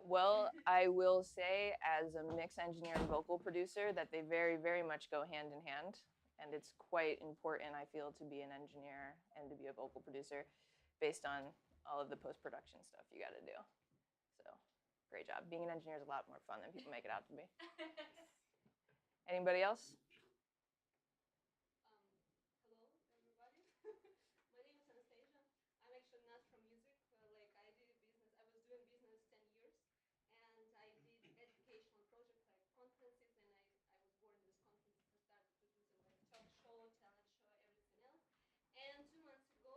Well, I will say as a mix engineer and vocal producer that they very, very much go hand in hand. And it's quite important, I feel, to be an engineer and to be a vocal producer based on all of the post-production stuff you got to do. So, great job. Being an engineer is a lot more fun than people make it out to be. Anybody else? Hello, everybody. My name is Anastasia. I'm actually not from music. Like I did business. I was doing business 10 years, and I did educational projects like conferences. And I was born in this conferences. I started producing like talk show, talent show, everything else. And 2 months ago,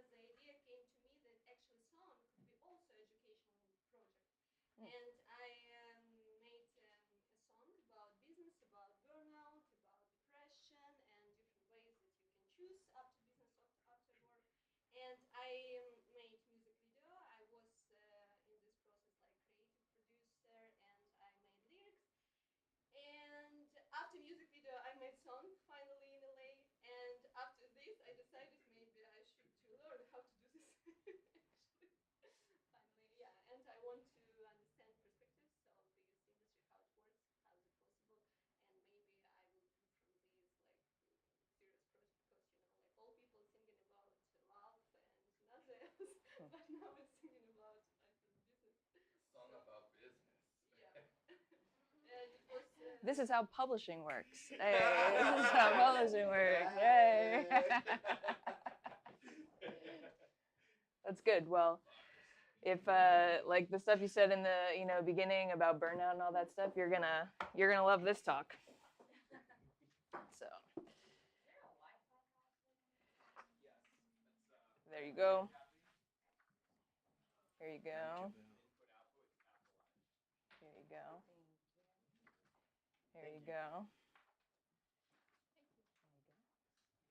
the idea came to me that actually song could be also educational project. And I made a song about business, about burnout, about depression, and different ways that you can choose after business, after work. And I made music video. I was in this process like creative producer, and I made lyrics. And after music video, I made song finally in LA. And after this, I decided maybe I should to learn how to do this. Actually, finally, yeah. And I want to understand perspectives of this industry, how it works, how is it possible, and maybe I will do from this like serious project because like all people thinking about love and nothing else, but now I'm thinking about life as a business. Song So about business. yeah. And it was This is how publishing works. Hey, this is how publishing works. Yay. That's good. Well, if like the stuff you said in the beginning about burnout and all that stuff, you're gonna love this talk. So there you go. Here you go. Here you go. Here you go.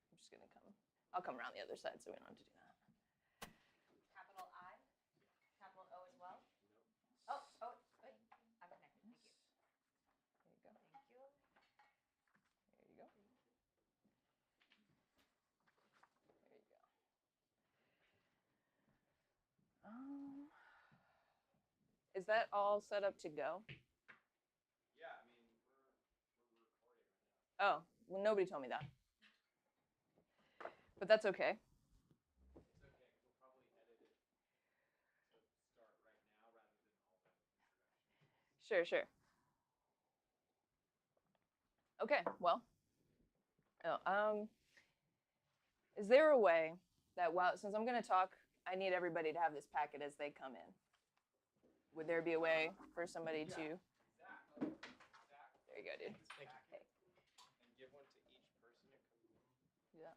I'm just gonna come. I'll come around the other side so we don't have to do that. Capital I, capital O as well. Oh, wait, I'm connected. Thank you. There you go. Thank you. There you go. There you go. Is that all set up to go? Yeah, I mean, we're recording right now. Oh, well, nobody told me that. But that's okay. It's okay, because we'll probably edit it to start right now rather than all the introduction. Sure. Okay, well. Is there a way that since I'm going to talk, I need everybody to have this packet as they come in. Would there be a way for somebody to? Zach. There you go, dude. Thank you. Hey. And give one to each person that comes in. Do that.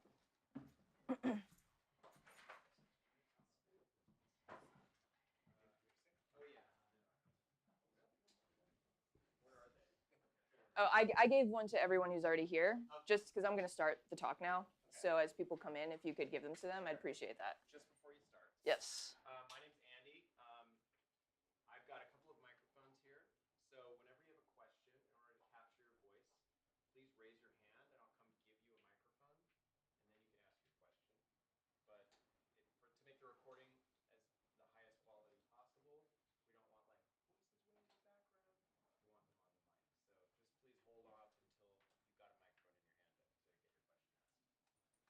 Oh, yeah. Where are they? Oh, I gave one to everyone who's already here, just because I'm going to start the talk now. Okay. So as people come in, if you could give them to them, I'd appreciate that. Just before you start. Yes. My name's Andy. I've got a couple of microphones here. So whenever you have a question, in order to capture your voice, please raise your hand and I'll come give you a microphone, and then you can ask your question. But to make the recording as the highest quality possible, we don't want like voices way in the background. We want them on the mic. So just please hold off until you've got a microphone in your hand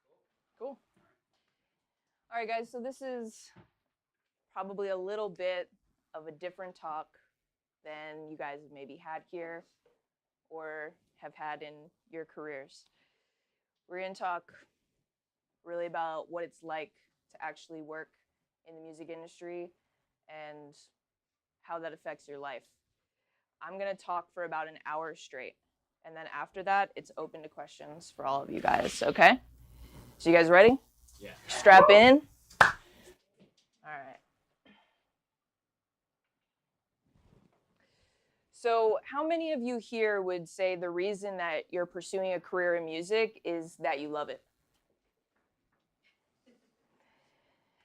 to get your question asked. Cool. All right, guys. So this is probably a little bit of a different talk than you guys maybe had here or have had in your careers. We're going to talk really about what it's like to actually work in the music industry and how that affects your life. I'm going to talk for about an hour straight. And then after that, it's open to questions for all of you guys, okay? So you guys ready? Yeah. Strap in. All right. So how many of you here would say the reason that you're pursuing a career in music is that you love it?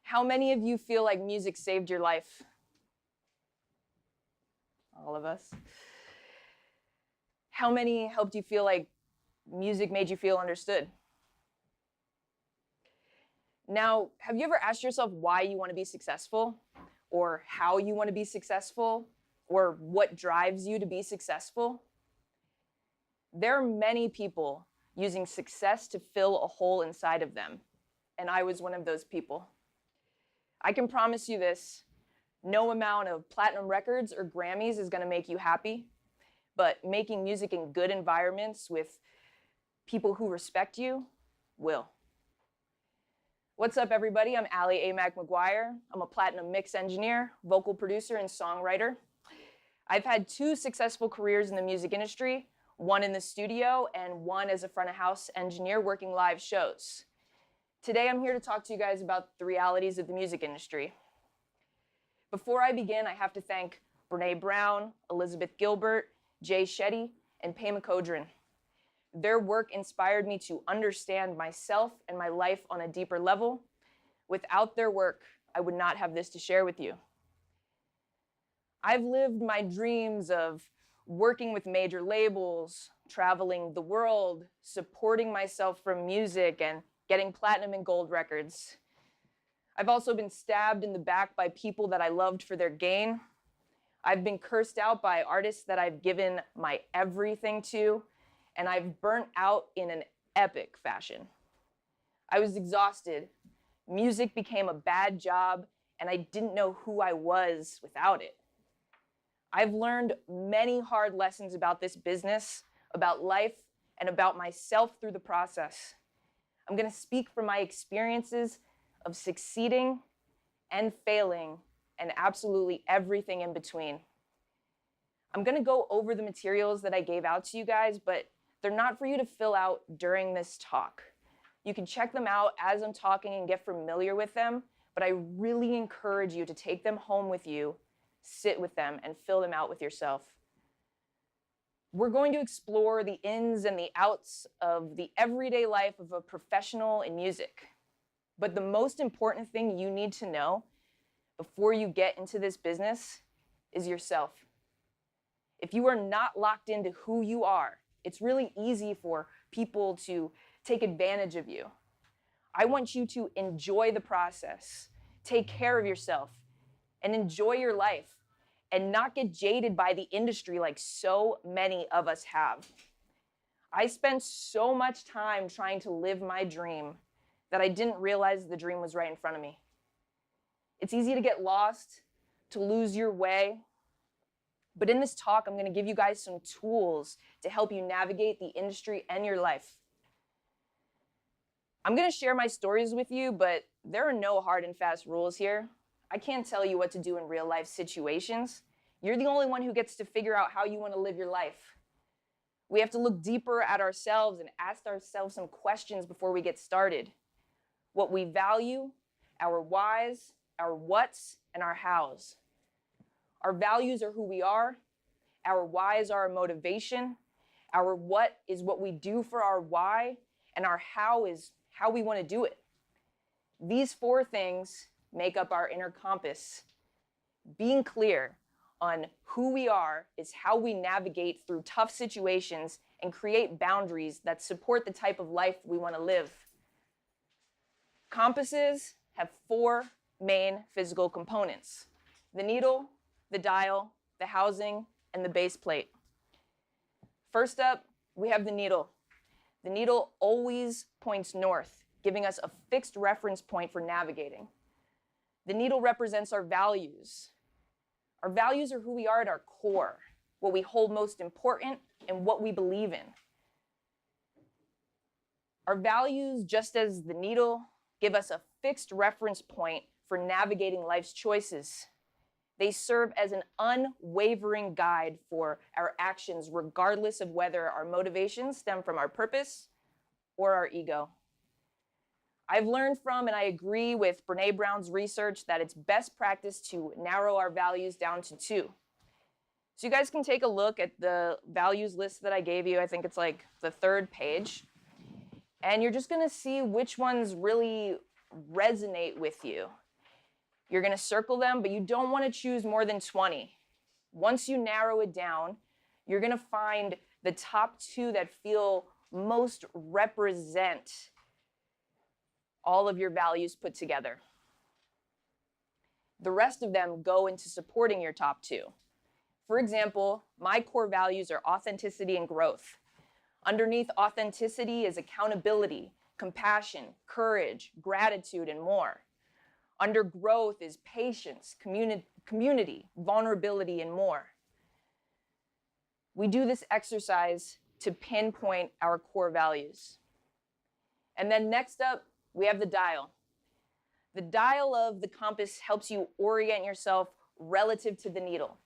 How many of you feel like music saved your life? All of us. How many helped you feel like music made you feel understood? Now, have you ever asked yourself why you want to be successful or how you want to be successful or what drives you to be successful? There are many people using success to fill a hole inside of them, and I was one of those people. I can promise you this, no amount of platinum records or Grammys is going to make you happy, but making music in good environments with people who respect you will. What's up, everybody? I'm Ali AMAC McGuire. I'm a platinum mix engineer, vocal producer, and songwriter. I've had 2 successful careers in the music industry, one in the studio and one as a front of house engineer working live shows. Today, I'm here to talk to you guys about the realities of the music industry. Before I begin, I have to thank Brene Brown, Elizabeth Gilbert, Jay Shetty, and Pema Chodron. Their work inspired me to understand myself and my life on a deeper level. Without their work, I would not have this to share with you. I've lived my dreams of working with major labels, traveling the world, supporting myself from music, and getting platinum and gold records. I've also been stabbed in the back by people that I loved for their gain. I've been cursed out by artists that I've given my everything to, and I've burnt out in an epic fashion. I was exhausted. Music became a bad job, and I didn't know who I was without it. I've learned many hard lessons about this business, about life, and about myself through the process. I'm going to speak from my experiences of succeeding and failing and absolutely everything in between. I'm going to go over the materials that I gave out to you guys, but they're not for you to fill out during this talk. You can check them out as I'm talking and get familiar with them, but I really encourage you to take them home with you, sit with them, and fill them out with yourself. We're going to explore the ins and the outs of the everyday life of a professional in music. But the most important thing you need to know before you get into this business is yourself. If you are not locked into who you are, it's really easy for people to take advantage of you. I want you to enjoy the process, take care of yourself, and enjoy your life, and not get jaded by the industry like so many of us have. I spent so much time trying to live my dream that I didn't realize the dream was right in front of me. It's easy to get lost, to lose your way. But in this talk, I'm going to give you guys some tools to help you navigate the industry and your life. I'm going to share my stories with you, but there are no hard and fast rules here. I can't tell you what to do in real life situations. You're the only one who gets to figure out how you want to live your life. We have to look deeper at ourselves and ask ourselves some questions before we get started. What we value, our whys, our whats, and our hows. Our values are who we are. Our whys are our motivation. Our what is what we do for our why. And our how is how we want to do it. These 4 things make up our inner compass. Being clear on who we are is how we navigate through tough situations and create boundaries that support the type of life we want to live. Compasses have 4 main physical components: the needle, the dial, the housing, and the base plate. First up, we have the needle. The needle always points north, giving us a fixed reference point for navigating. The needle represents our values. Our values are who we are at our core, what we hold most important, and what we believe in. Our values, just as the needle, give us a fixed reference point for navigating life's choices. They serve as an unwavering guide for our actions, regardless of whether our motivations stem from our purpose or our ego. I've learned from and I agree with Brene Brown's research that it's best practice to narrow our values down to 2. So you guys can take a look at the values list that I gave you. I think it's like the 3rd page. And you're just going to see which ones really resonate with you. You're going to circle them, but you don't want to choose more than 20. Once you narrow it down, you're going to find the top 2 that feel most represent all of your values put together. The rest of them go into supporting your top 2. For example, my core values are authenticity and growth. Underneath authenticity is accountability, compassion, courage, gratitude, and more. Under growth is patience, community, vulnerability, and more. We do this exercise to pinpoint our core values. And then next up, we have the dial. The dial of the compass helps you orient yourself relative to the needle,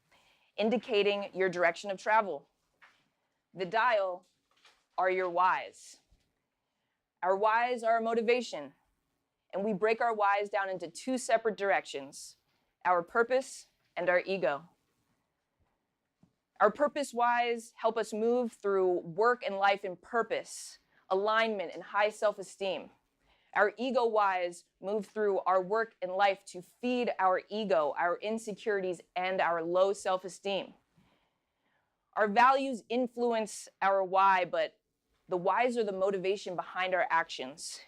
indicating your direction of travel. The dial are your whys. Our whys are our motivation, and we break our whys down into two separate directions, our purpose and our ego. Our purpose whys help us move through work and life in purpose, alignment, and high self-esteem. Our ego whys move through our work and life to feed our ego, our insecurities, and our low self-esteem. Our values influence our why, but the whys are the motivation behind our actions.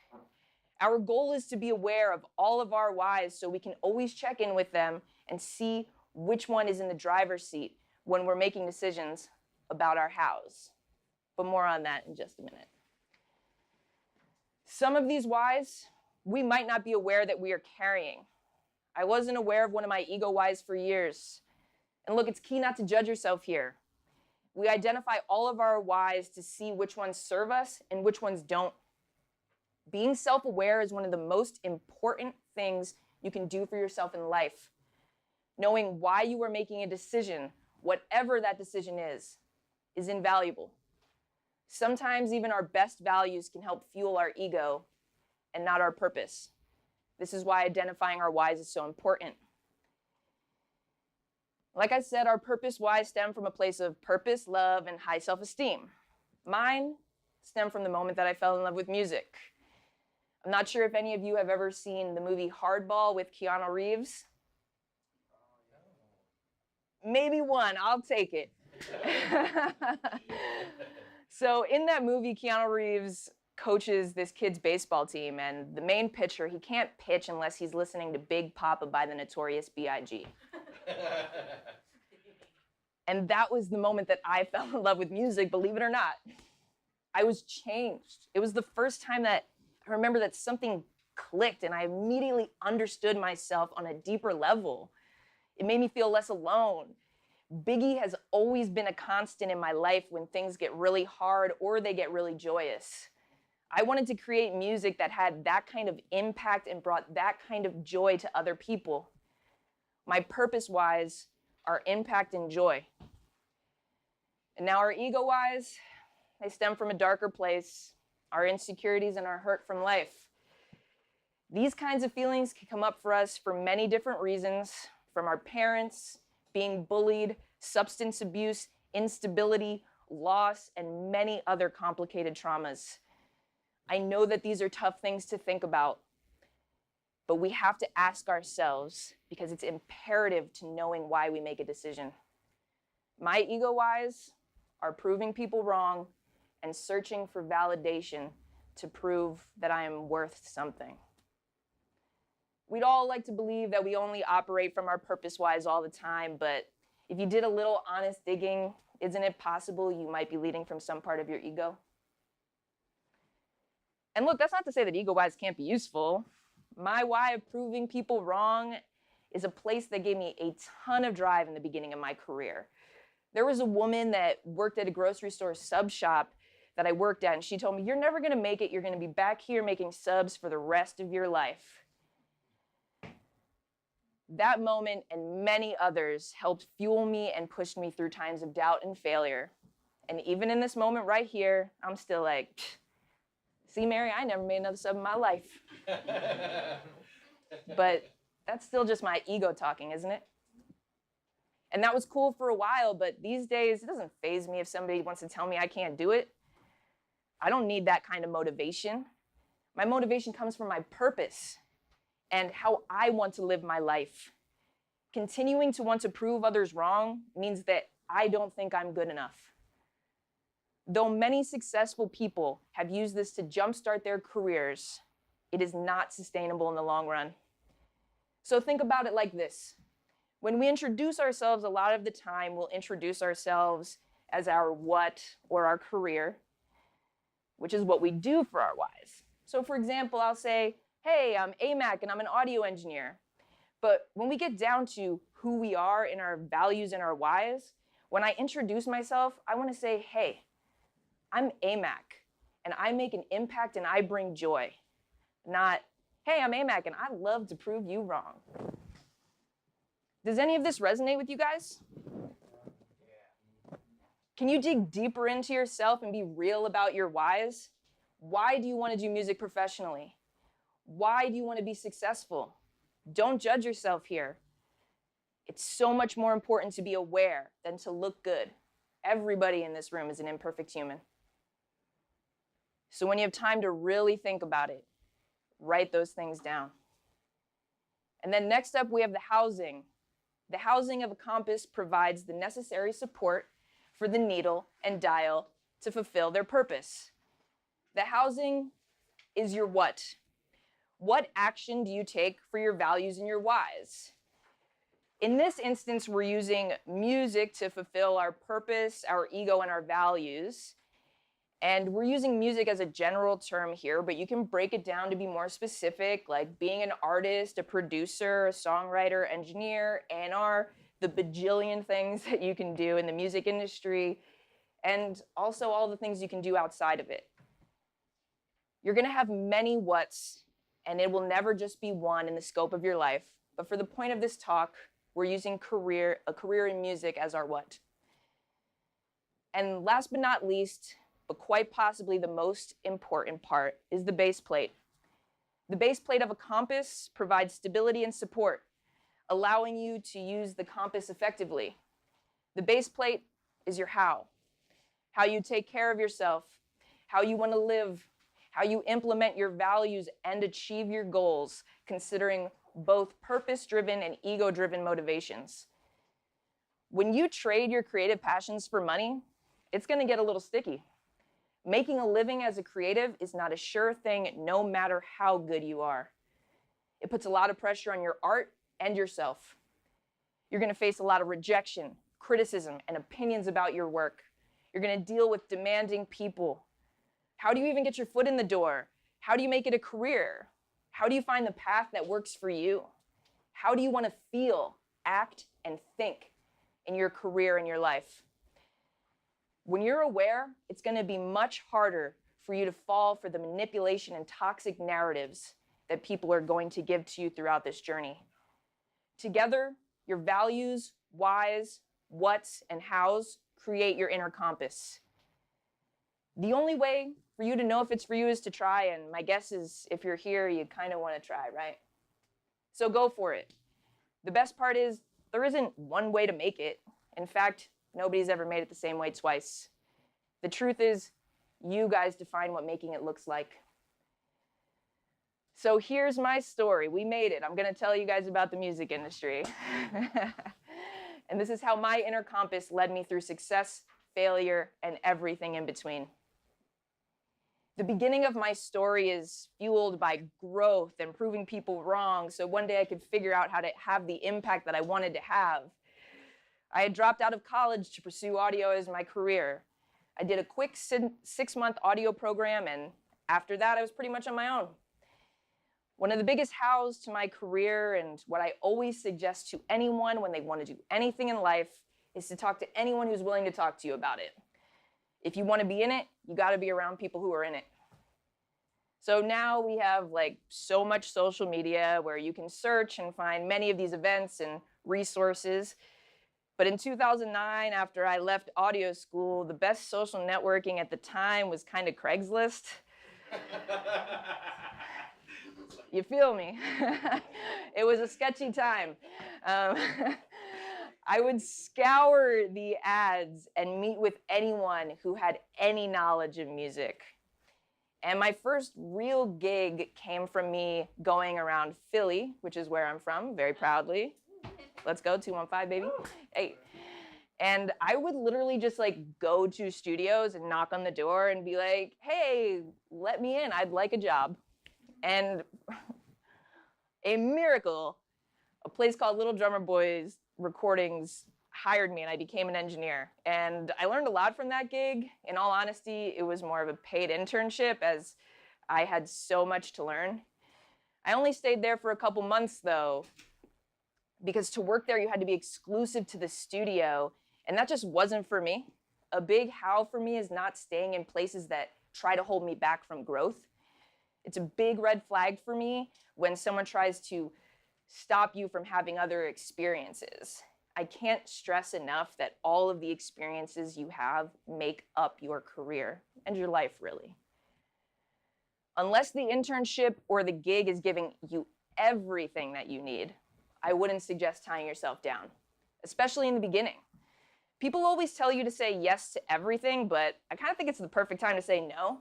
Our goal is to be aware of all of our whys so we can always check in with them and see which one is in the driver's seat when we're making decisions about our hows. But more on that in just a minute. Some of these whys, we might not be aware that we are carrying. I wasn't aware of one of my ego whys for years. And look, it's key not to judge yourself here. We identify all of our whys to see which ones serve us and which ones don't. Being self-aware is one of the most important things you can do for yourself in life. Knowing why you are making a decision, whatever that decision is invaluable. Sometimes even our best values can help fuel our ego and not our purpose. This is why identifying our whys is so important. Like I said, our purpose whys stem from a place of purpose, love, and high self-esteem. Mine stem from the moment that I fell in love with music. I'm not sure if any of you have ever seen the movie Hardball with Keanu Reeves. Maybe one, I'll take it. So in that movie, Keanu Reeves coaches this kid's baseball team, and the main pitcher, he can't pitch unless he's listening to Big Papa by the Notorious B.I.G. And that was the moment that I fell in love with music, believe it or not. I was changed. It was the first time that I remember that something clicked and I immediately understood myself on a deeper level. It made me feel less alone. Biggie has always been a constant in my life when things get really hard or they get really joyous. I wanted to create music that had that kind of impact and brought that kind of joy to other people. My purpose-wise are impact and joy. And now our ego-wise, they stem from a darker place, our insecurities and our hurt from life. These kinds of feelings can come up for us for many different reasons, from our parents, being bullied, substance abuse, instability, loss, and many other complicated traumas. I know that these are tough things to think about, but we have to ask ourselves because it's imperative to knowing why we make a decision. My ego whys are proving people wrong and searching for validation to prove that I am worth something. We'd all like to believe that we only operate from our purpose whys all the time, but if you did a little honest digging, isn't it possible you might be leading from some part of your ego? And look, that's not to say that ego whys can't be useful. My why of proving people wrong is a place that gave me a ton of drive in the beginning of my career. There was a woman that worked at a grocery store sub shop that I worked at, and she told me, "You're never gonna make it. You're gonna be back here making subs for the rest of your life." That moment and many others helped fuel me and pushed me through times of doubt and failure. And even in this moment right here, I'm still like, see, Mary, I never made another sub in my life. But that's still just my ego talking, isn't it? And that was cool for a while, but these days, it doesn't faze me if somebody wants to tell me I can't do it. I don't need that kind of motivation. My motivation comes from my purpose and how I want to live my life. Continuing to want to prove others wrong means that I don't think I'm good enough. Though many successful people have used this to jumpstart their careers, it is not sustainable in the long run. So think about it like this. When we introduce ourselves, a lot of the time we'll introduce ourselves as our what or our career, which is what we do for our whys. So for example, I'll say, hey, I'm AMAC and I'm an audio engineer. But when we get down to who we are and our values and our whys, when I introduce myself, I want to say, hey, I'm AMAC and I make an impact and I bring joy. Not, hey, I'm AMAC and I love to prove you wrong. Does any of this resonate with you guys? Can you dig deeper into yourself and be real about your whys? Why do you want to do music professionally? Why do you want to be successful? Don't judge yourself here. It's so much more important to be aware than to look good. Everybody in this room is an imperfect human. So when you have time to really think about it, write those things down. And then next up, we have the housing. The housing of a compass provides the necessary support for the needle and dial to fulfill their purpose. The housing is your what. What action do you take for your values and your whys? In this instance, we're using music to fulfill our purpose, our ego, and our values. And we're using music as a general term here, but you can break it down to be more specific, like being an artist, a producer, a songwriter, engineer, A&R, the bajillion things that you can do in the music industry, and also all the things you can do outside of it. You're going to have many whats, and it will never just be one in the scope of your life. But for the point of this talk, we're using a career in music as our what. And last but not least, but quite possibly the most important part, is the base plate. The base plate of a compass provides stability and support, allowing you to use the compass effectively. The base plate is your how you take care of yourself, how you want to live, how you implement your values and achieve your goals, considering both purpose-driven and ego-driven motivations. When you trade your creative passions for money, it's going to get a little sticky. Making a living as a creative is not a sure thing, no matter how good you are. It puts a lot of pressure on your art and yourself. You're going to face a lot of rejection, criticism, and opinions about your work. You're going to deal with demanding people. How do you even get your foot in the door? How do you make it a career? How do you find the path that works for you? How do you want to feel, act, and think in your career and your life? When you're aware, it's going to be much harder for you to fall for the manipulation and toxic narratives that people are going to give to you throughout this journey. Together, your values, whys, whats, and hows create your inner compass. The only way for you to know if it's for you is to try, and my guess is if you're here, you kind of want to try, right? So go for it. The best part is there isn't one way to make it. In fact, nobody's ever made it the same way twice. The truth is, you guys define what making it looks like. So here's my story. We made it. I'm going to tell you guys about the music industry. And this is how my inner compass led me through success, failure, and everything in between. The beginning of my story is fueled by growth and proving people wrong, so one day I could figure out how to have the impact that I wanted to have. I had dropped out of college to pursue audio as my career. I did a quick 6-month audio program, and after that, I was pretty much on my own. One of the biggest hows to my career, and what I always suggest to anyone when they want to do anything in life, is to talk to anyone who's willing to talk to you about it. If you want to be in it, you got to be around people who are in it. So now we have so much social media where you can search and find many of these events and resources. But in 2009, after I left audio school, the best social networking at the time was kind of Craigslist. You feel me? It was a sketchy time. I would scour the ads and meet with anyone who had any knowledge of music. And my first real gig came from me going around Philly, which is where I'm from, very proudly. Let's go, 215, baby. Hey. And I would literally just go to studios and knock on the door and be like, hey, let me in, I'd like a job. And a miracle, a place called Little Drummer Boys Recordings hired me and I became an engineer. And I learned a lot from that gig. In all honesty, it was more of a paid internship as I had so much to learn. I only stayed there for a couple months though, because to work there you had to be exclusive to the studio, and that just wasn't for me. A big how for me is not staying in places that try to hold me back from growth. It's a big red flag for me when someone tries to stop you from having other experiences. I can't stress enough that all of the experiences you have make up your career and your life, really. Unless the internship or the gig is giving you everything that you need, I wouldn't suggest tying yourself down, especially in the beginning. People always tell you to say yes to everything, but I kind of think it's the perfect time to say no.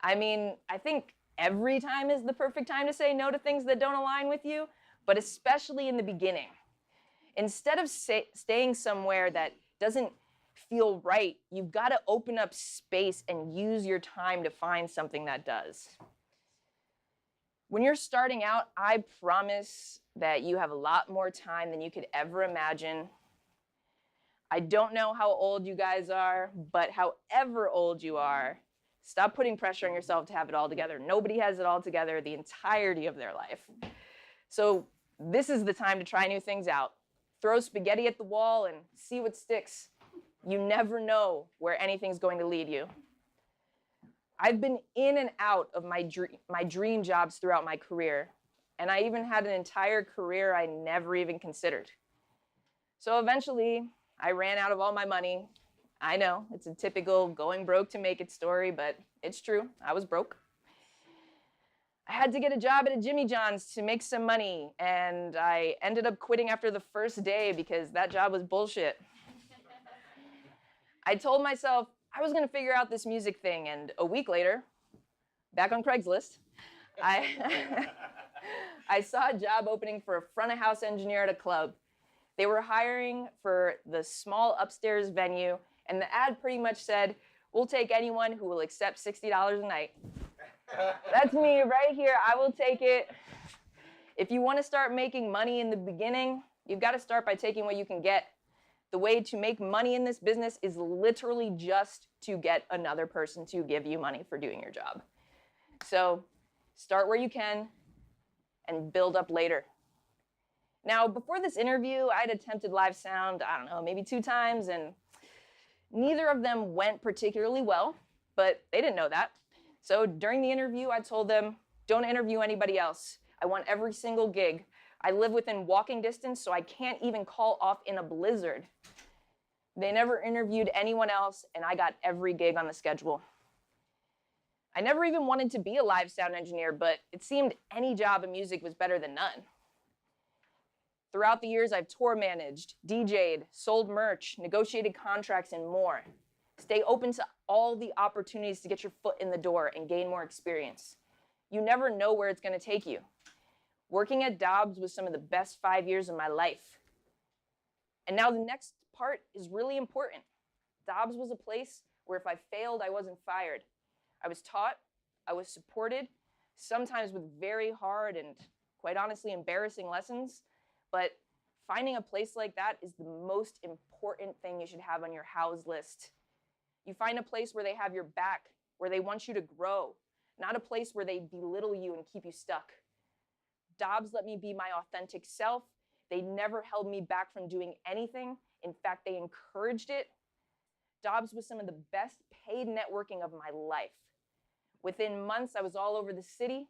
I mean, I think every time is the perfect time to say no to things that don't align with you, but especially in the beginning. Instead of staying somewhere that doesn't feel right, you've got to open up space and use your time to find something that does. When you're starting out, I promise that you have a lot more time than you could ever imagine. I don't know how old you guys are, but however old you are, stop putting pressure on yourself to have it all together. Nobody has it all together the entirety of their life. So this is the time to try new things out. Throw spaghetti at the wall and see what sticks. You never know where anything's going to lead you. I've been in and out of my dream jobs throughout my career, and I even had an entire career I never even considered. So eventually, I ran out of all my money. I know, it's a typical going broke to make it story, but it's true. I was broke. I had to get a job at a Jimmy John's to make some money, and I ended up quitting after the first day because that job was bullshit. I told myself I was going to figure out this music thing, and a week later, back on Craigslist, I saw a job opening for a front of house engineer at a club. They were hiring for the small upstairs venue, and the ad pretty much said, "We'll take anyone who will accept $60 a night." That's me right here. I will take it. If you want to start making money in the beginning, you've got to start by taking what you can get. The way to make money in this business is literally just to get another person to give you money for doing your job. So start where you can and build up later. Now, before this interview, I had attempted live sound, I don't know, maybe 2 times, and neither of them went particularly well, but they didn't know that. So during the interview, I told them, don't interview anybody else. I want every single gig. I live within walking distance, so I can't even call off in a blizzard. They never interviewed anyone else, and I got every gig on the schedule. I never even wanted to be a live sound engineer, but it seemed any job in music was better than none. Throughout the years, I've tour managed, DJ'd, sold merch, negotiated contracts, and more. Stay open to all the opportunities to get your foot in the door and gain more experience. You never know where it's going to take you. Working at Dobbs was some of the best 5 years of my life. And now the next part is really important. Dobbs was a place where if I failed, I wasn't fired. I was taught, I was supported, sometimes with very hard and quite honestly embarrassing lessons. But finding a place like that is the most important thing you should have on your house list. You find a place where they have your back, where they want you to grow, not a place where they belittle you and keep you stuck. Dobbs let me be my authentic self. They never held me back from doing anything. In fact, they encouraged it. Dobbs was some of the best paid networking of my life. Within months, I was all over the city.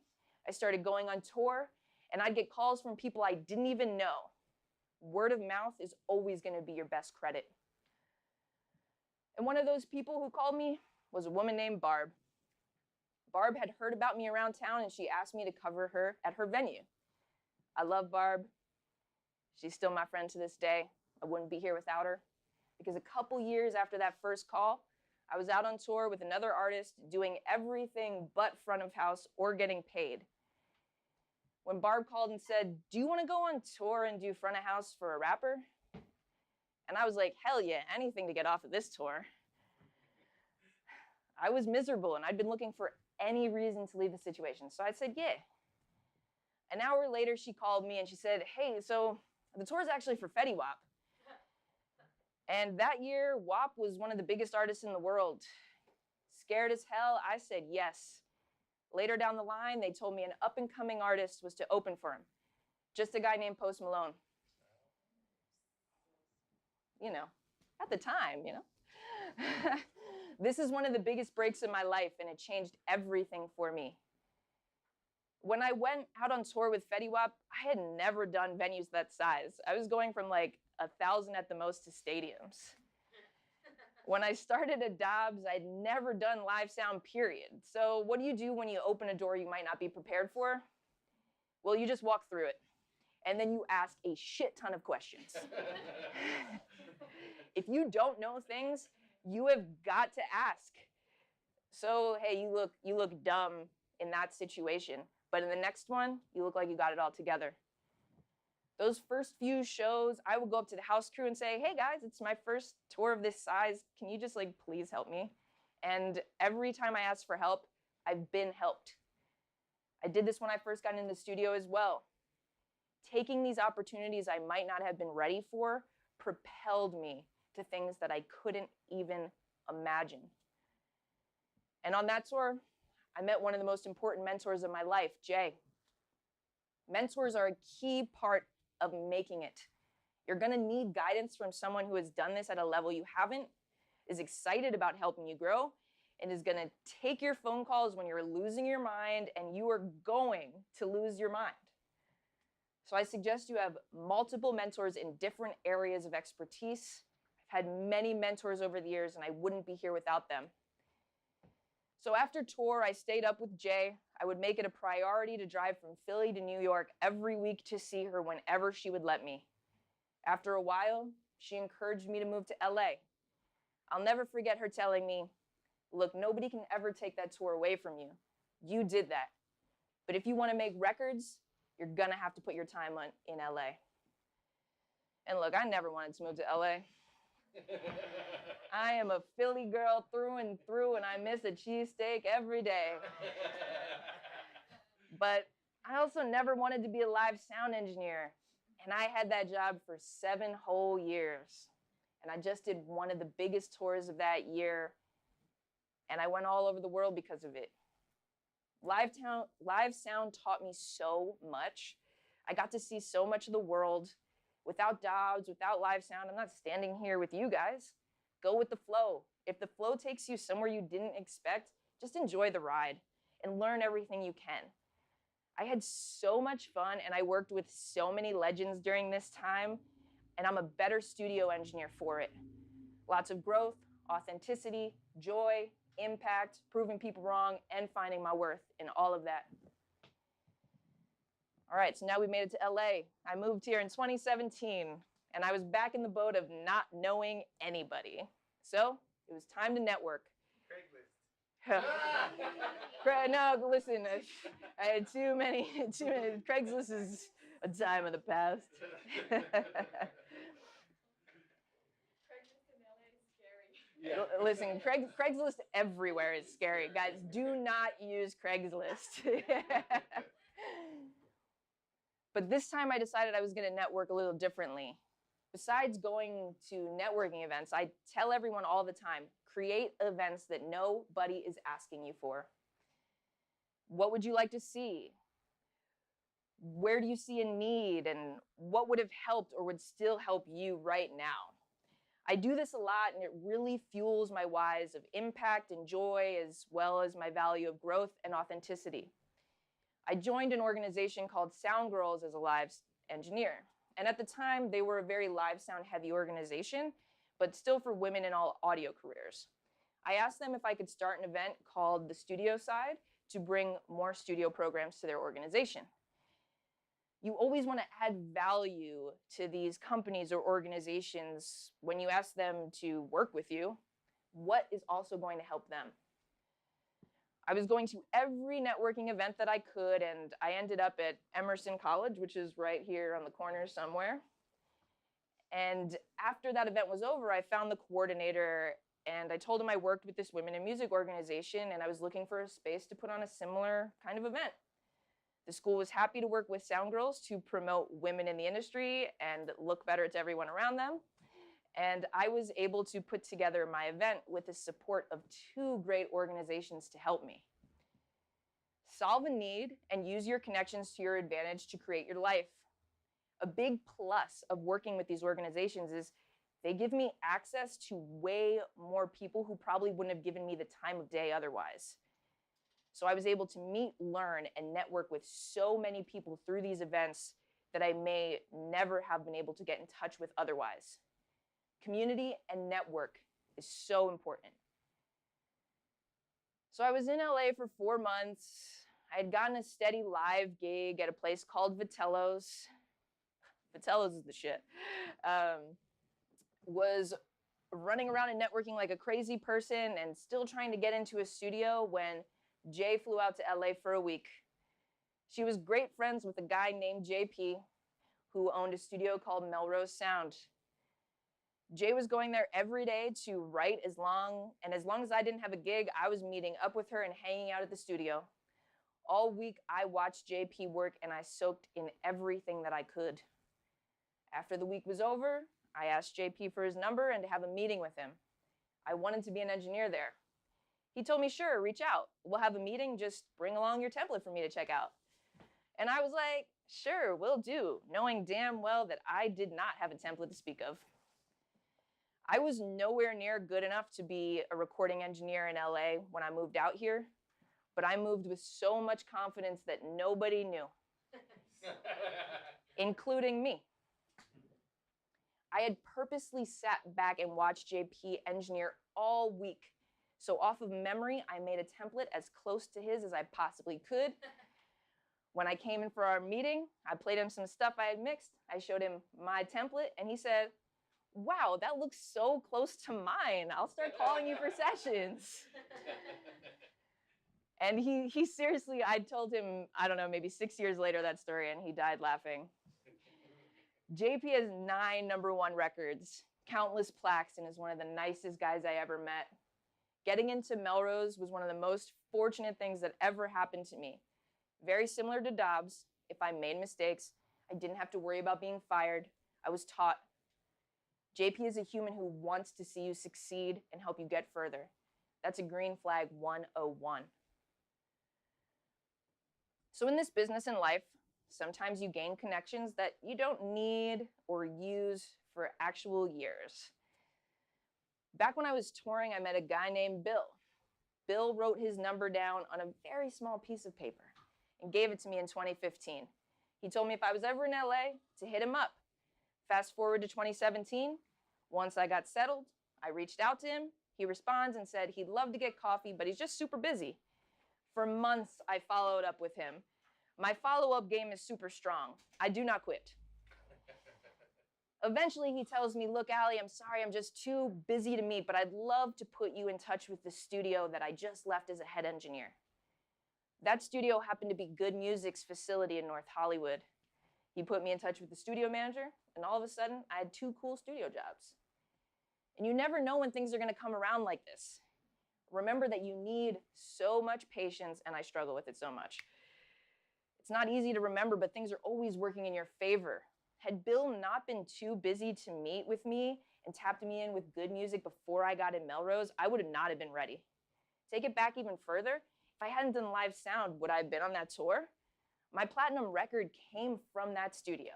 I started going on tour, and I'd get calls from people I didn't even know. Word of mouth is always going to be your best credit. And one of those people who called me was a woman named Barb. Barb had heard about me around town, and she asked me to cover her at her venue. I love Barb. She's still my friend to this day. I wouldn't be here without her. Because a couple years after that first call, I was out on tour with another artist doing everything but front of house or getting paid. When Barb called and said, "Do you want to go on tour and do front of house for a rapper?" And I was like, hell yeah, anything to get off of this tour. I was miserable and I'd been looking for any reason to leave the situation. So I said, yeah. An hour later, she called me and she said, hey, so the tour is actually for Fetty Wap. And that year, WAP was one of the biggest artists in the world. Scared as hell, I said yes. Later down the line, they told me an up-and-coming artist was to open for him. Just a guy named Post Malone. You know, at the time, you know. This is one of the biggest breaks in my life, and it changed everything for me. When I went out on tour with Fetty Wap, I had never done venues that size. I was going from like 1,000 at the most to stadiums. When I started at Dobbs, I'd never done live sound, period. So what do you do when you open a door you might not be prepared for? Well, you just walk through it. And then you ask a shit ton of questions. If you don't know things, you have got to ask. So, hey, you look dumb in that situation, but in the next one, you look like you got it all together. Those first few shows, I would go up to the house crew and say, hey guys, it's my first tour of this size. Can you just like, please help me? And every time I asked for help, I've been helped. I did this when I first got into the studio as well. Taking these opportunities I might not have been ready for propelled me to things that I couldn't even imagine. And on that tour, I met one of the most important mentors of my life, Jay. Mentors are a key part of making it. You're gonna need guidance from someone who has done this at a level you haven't, is excited about helping you grow, and is gonna take your phone calls when you're losing your mind and you are going to lose your mind. So I suggest you have multiple mentors in different areas of expertise. I've had many mentors over the years, and I wouldn't be here without them. So after tour, I stayed up with Jay. I would make it a priority to drive from Philly to New York every week to see her whenever she would let me. After a while, she encouraged me to move to LA. I'll never forget her telling me, look, nobody can ever take that tour away from you. You did that. But if you want to make records, you're gonna have to put your time in LA. And look, I never wanted to move to LA. I am a Philly girl through and through, and I miss a cheesesteak every day. But I also never wanted to be a live sound engineer. And I had that job for 7 whole years. And I just did one of the biggest tours of that year. And I went all over the world because of it. Live sound taught me so much. I got to see so much of the world. Without Dobbs, without live sound, I'm not standing here with you guys. Go with the flow. If the flow takes you somewhere you didn't expect, just enjoy the ride and learn everything you can. I had so much fun, and I worked with so many legends during this time, and I'm a better studio engineer for it. Lots of growth, authenticity, joy, impact, proving people wrong, and finding my worth in all of that. All right, so now we made it to LA. I moved here in 2017, and I was back in the boat of not knowing anybody. So it was time to network. Craigslist. No, listen, I had too many. Craigslist is a time of the past. Yeah. Listen, Craigslist everywhere is scary. Guys, do not use Craigslist. But this time I decided I was going to network a little differently. Besides going to networking events, I tell everyone all the time, create events that nobody is asking you for. What would you like to see? Where do you see a need? And what would have helped or would still help you right now? I do this a lot, and it really fuels my whys of impact and joy, as well as my value of growth and authenticity. I joined an organization called Sound Girls as a live engineer. And at the time, they were a very live sound heavy organization, but still for women in all audio careers. I asked them if I could start an event called The Studio Side to bring more studio programs to their organization. You always want to add value to these companies or organizations when you ask them to work with you. What is also going to help them? I was going to every networking event that I could, and I ended up at Emerson College, which is right here on the corner somewhere. And after that event was over, I found the coordinator, and I told him I worked with this women in music organization, and I was looking for a space to put on a similar kind of event. The school was happy to work with Sound Girls to promote women in the industry and look better to everyone around them. And I was able to put together my event with the support of 2 great organizations to help me. Solve a need and use your connections to your advantage to create your life. A big plus of working with these organizations is they give me access to way more people who probably wouldn't have given me the time of day otherwise. So I was able to meet, learn, and network with so many people through these events that I may never have been able to get in touch with otherwise. Community and network is so important. So I was in LA for 4 months. I had gotten a steady live gig at a place called Vitello's. Vitello's is the shit. Was running around and networking like a crazy person and still trying to get into a studio when Jay flew out to LA for a week. She was great friends with a guy named JP who owned a studio called Melrose Sound. Jay was going there every day to write as long as I didn't have a gig, I was meeting up with her and hanging out at the studio. All week, I watched JP work and I soaked in everything that I could. After the week was over, I asked JP for his number and to have a meeting with him. I wanted to be an engineer there. He told me, sure, reach out. We'll have a meeting, just bring along your template for me to check out. And I was like, sure, will do, knowing damn well that I did not have a template to speak of. I was nowhere near good enough to be a recording engineer in LA when I moved out here, but I moved with so much confidence that nobody knew, including me. I had purposely sat back and watched JP engineer all week. So off of memory, I made a template as close to his as I possibly could. When I came in for our meeting, I played him some stuff I had mixed. I showed him my template, and he said, wow, that looks so close to mine. I'll start calling you for sessions. And he seriously, I told him, I don't know, maybe 6 years later that story, and he died laughing. JP has 9 #1 records, countless plaques, and is one of the nicest guys I ever met. Getting into Melrose was one of the most fortunate things that ever happened to me. Very similar to Dobbs, if I made mistakes, I didn't have to worry about being fired. I was taught. JP is a human who wants to see you succeed and help you get further. That's a green flag 101. So in this business and life, sometimes you gain connections that you don't need or use for actual years. Back when I was touring, I met a guy named Bill. Bill wrote his number down on a very small piece of paper and gave it to me in 2015. He told me if I was ever in LA to hit him up. Fast forward to 2017, once I got settled, I reached out to him. He responds and said he'd love to get coffee, but he's just super busy. For months, I followed up with him. My follow-up game is super strong. I do not quit. Eventually, he tells me, look, Ali, I'm sorry, I'm just too busy to meet, but I'd love to put you in touch with the studio that I just left as a head engineer. That studio happened to be Good Music's facility in North Hollywood. He put me in touch with the studio manager, and all of a sudden, I had 2 cool studio jobs. And you never know when things are going to come around like this. Remember that you need so much patience, and I struggle with it so much. It's not easy to remember, but things are always working in your favor. Had Bill not been too busy to meet with me and tapped me in with Good Music before I got in Melrose, I would not have been ready. Take it back even further, if I hadn't done live sound, would I have been on that tour? My platinum record came from that studio,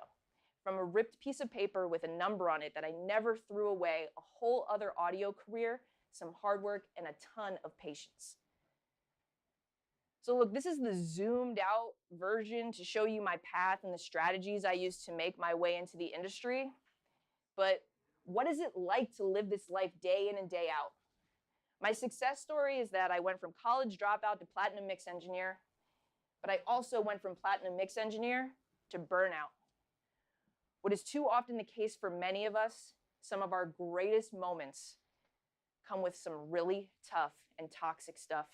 from a ripped piece of paper with a number on it that I never threw away, a whole other audio career, some hard work, and a ton of patience. So look, this is the zoomed out version to show you my path and the strategies I used to make my way into the industry. But what is it like to live this life day in and day out? My success story is that I went from college dropout to platinum mix engineer, but I also went from platinum mix engineer to burnout. What is too often the case for many of us, some of our greatest moments come with some really tough and toxic stuff.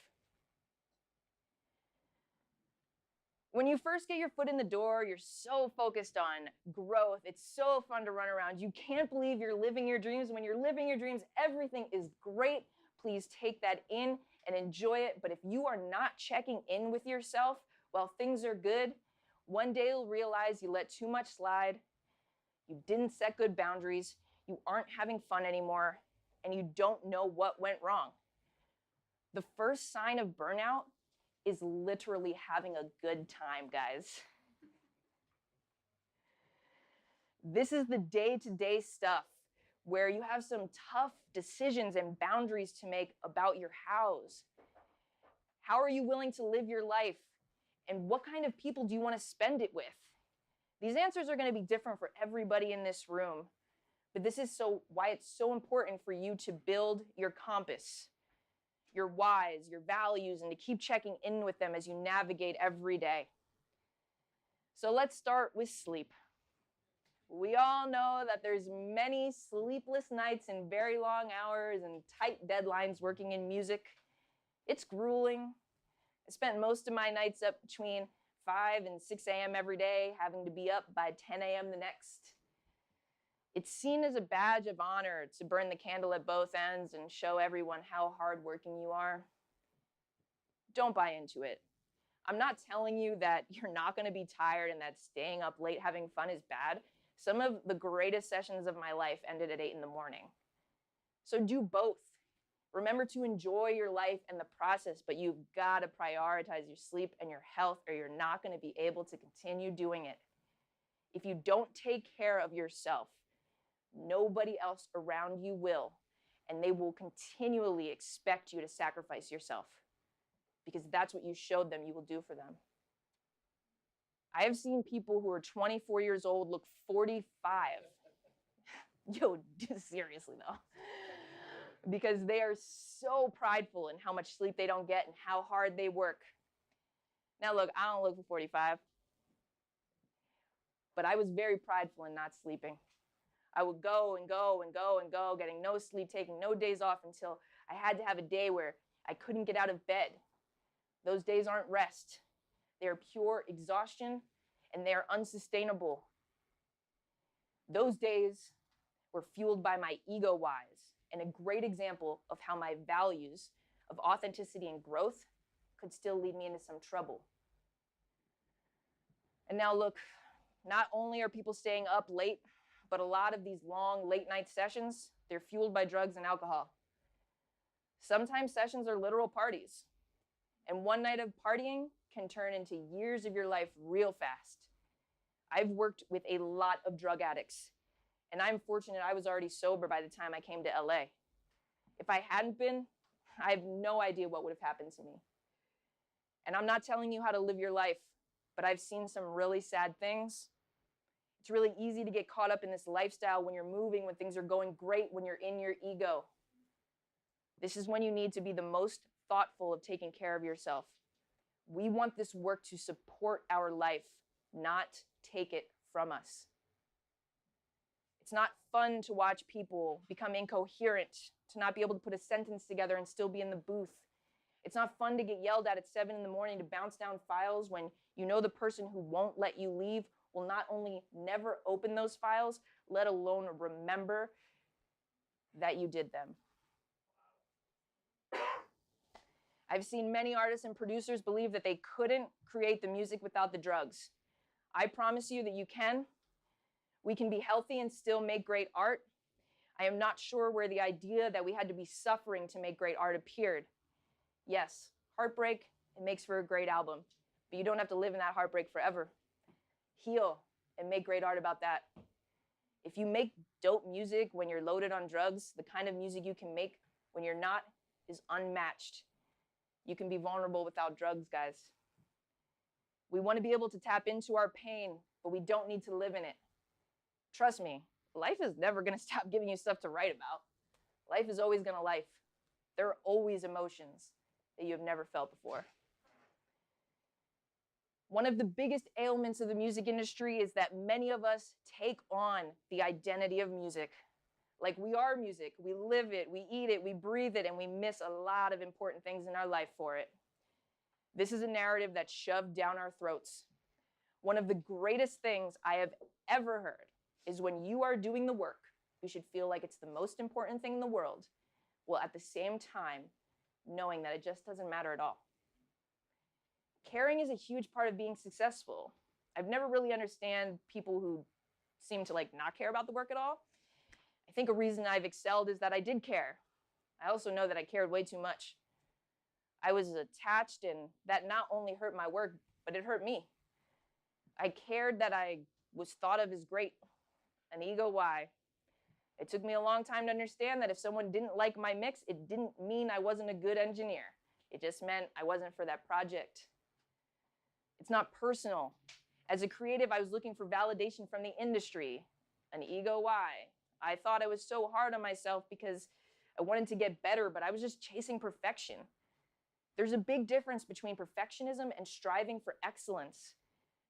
When you first get your foot in the door, you're so focused on growth. It's so fun to run around. You can't believe you're living your dreams. When you're living your dreams, everything is great. Please take that in and enjoy it. But if you are not checking in with yourself while things are good, one day you'll realize you let too much slide. You didn't set good boundaries. you aren't having fun anymore, and you don't know what went wrong. The first sign of burnout is literally having a good time, guys. This is the day-to-day stuff where you have some tough decisions and boundaries to make about your hows. How are you willing to live your life? And what kind of people do you want to spend it with? These answers are going to be different for everybody in this room, but this is why it's so important for you to build your compass, your whys, your values, and to keep checking in with them as you navigate every day. So let's start with sleep. We all know that there's many sleepless nights and very long hours and tight deadlines working in music. It's grueling. I spent most of my nights up between 5 and 6 a.m. every day, having to be up by 10 a.m. the next. It's seen as a badge of honor to burn the candle at both ends and show everyone how hardworking you are. Don't buy into it. I'm not telling you that you're not going to be tired and that staying up late having fun is bad. Some of the greatest sessions of my life ended at 8 in the morning. So do both. Remember to enjoy your life and the process, but you've got to prioritize your sleep and your health, or you're not going to be able to continue doing it. If you don't take care of yourself, nobody else around you will, and they will continually expect you to sacrifice yourself because that's what you showed them you will do for them. I have seen people who are 24 years old look 45. Yo, seriously though. Because they are so prideful in how much sleep they don't get and how hard they work. Now look, I don't look for 45, but I was very prideful in not sleeping. I would go and go and go and go, getting no sleep, taking no days off until I had to have a day where I couldn't get out of bed. Those days aren't rest. They're pure exhaustion, and they're unsustainable. Those days were fueled by my ego whys, and a great example of how my values of authenticity and growth could still lead me into some trouble. And now look, not only are people staying up late, but a lot of these long late night sessions, they're fueled by drugs and alcohol. Sometimes sessions are literal parties, and one night of partying can turn into years of your life real fast. I've worked with a lot of drug addicts, and I'm fortunate I was already sober by the time I came to LA. If I hadn't been, I have no idea what would have happened to me. And I'm not telling you how to live your life, but I've seen some really sad things. It's really easy to get caught up in this lifestyle when you're moving, when things are going great, when you're in your ego. This is when you need to be the most thoughtful of taking care of yourself. We want this work to support our life, not take it from us. It's not fun to watch people become incoherent, to not be able to put a sentence together and still be in the booth. It's not fun to get yelled at 7 in the morning to bounce down files when you know the person who won't let you leave will not only never open those files, let alone remember that you did them. I've seen many artists and producers believe that they couldn't create the music without the drugs. I promise you that you can. We can be healthy and still make great art. I am not sure where the idea that we had to be suffering to make great art appeared. Yes, heartbreak, it makes for a great album, but you don't have to live in that heartbreak forever. Heal and make great art about that. If you make dope music when you're loaded on drugs, the kind of music you can make when you're not is unmatched. You can be vulnerable without drugs, guys. We want to be able to tap into our pain, but we don't need to live in it. Trust me, life is never going to stop giving you stuff to write about. Life is always going to life. There are always emotions that you have never felt before. One of the biggest ailments of the music industry is that many of us take on the identity of music. Like we are music, we live it, we eat it, we breathe it, and we miss a lot of important things in our life for it. This is a narrative that's shoved down our throats. One of the greatest things I have ever heard is when you are doing the work, you should feel like it's the most important thing in the world, while at the same time, knowing that it just doesn't matter at all. Caring is a huge part of being successful. I've never really understand people who seem to not care about the work at all. I think a reason I've excelled is that I did care. I also know that I cared way too much. I was attached, and that not only hurt my work, but it hurt me. I cared that I was thought of as great. An ego why. It took me a long time to understand that if someone didn't like my mix, it didn't mean I wasn't a good engineer. It just meant I wasn't for that project. It's not personal. As a creative, I was looking for validation from the industry. An ego why. I thought I was so hard on myself because I wanted to get better, but I was just chasing perfection. There's a big difference between perfectionism and striving for excellence.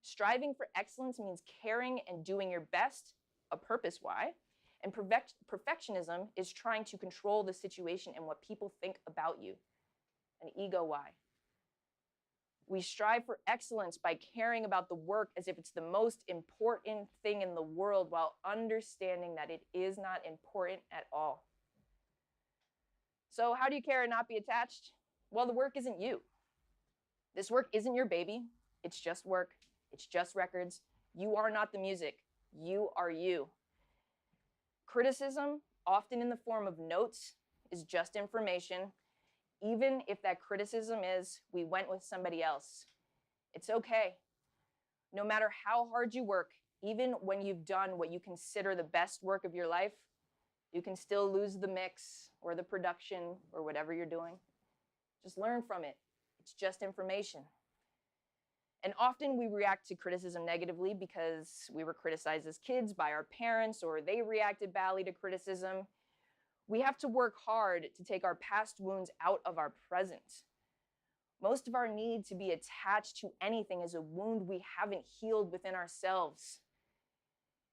Striving for excellence means caring and doing your best, a purpose why, and perfectionism is trying to control the situation and what people think about you, an ego why. We strive for excellence by caring about the work as if it's the most important thing in the world while understanding that it is not important at all. So how do you care and not be attached? Well, the work isn't you. This work isn't your baby. It's just work. It's just records. You are not the music. You are you. Criticism, often in the form of notes, is just information. Even if that criticism is, we went with somebody else. It's okay. No matter how hard you work, even when you've done what you consider the best work of your life, you can still lose the mix or the production or whatever you're doing. Just learn from it. It's just information. And often we react to criticism negatively because we were criticized as kids by our parents or they reacted badly to criticism. We have to work hard to take our past wounds out of our present. Most of our need to be attached to anything is a wound we haven't healed within ourselves.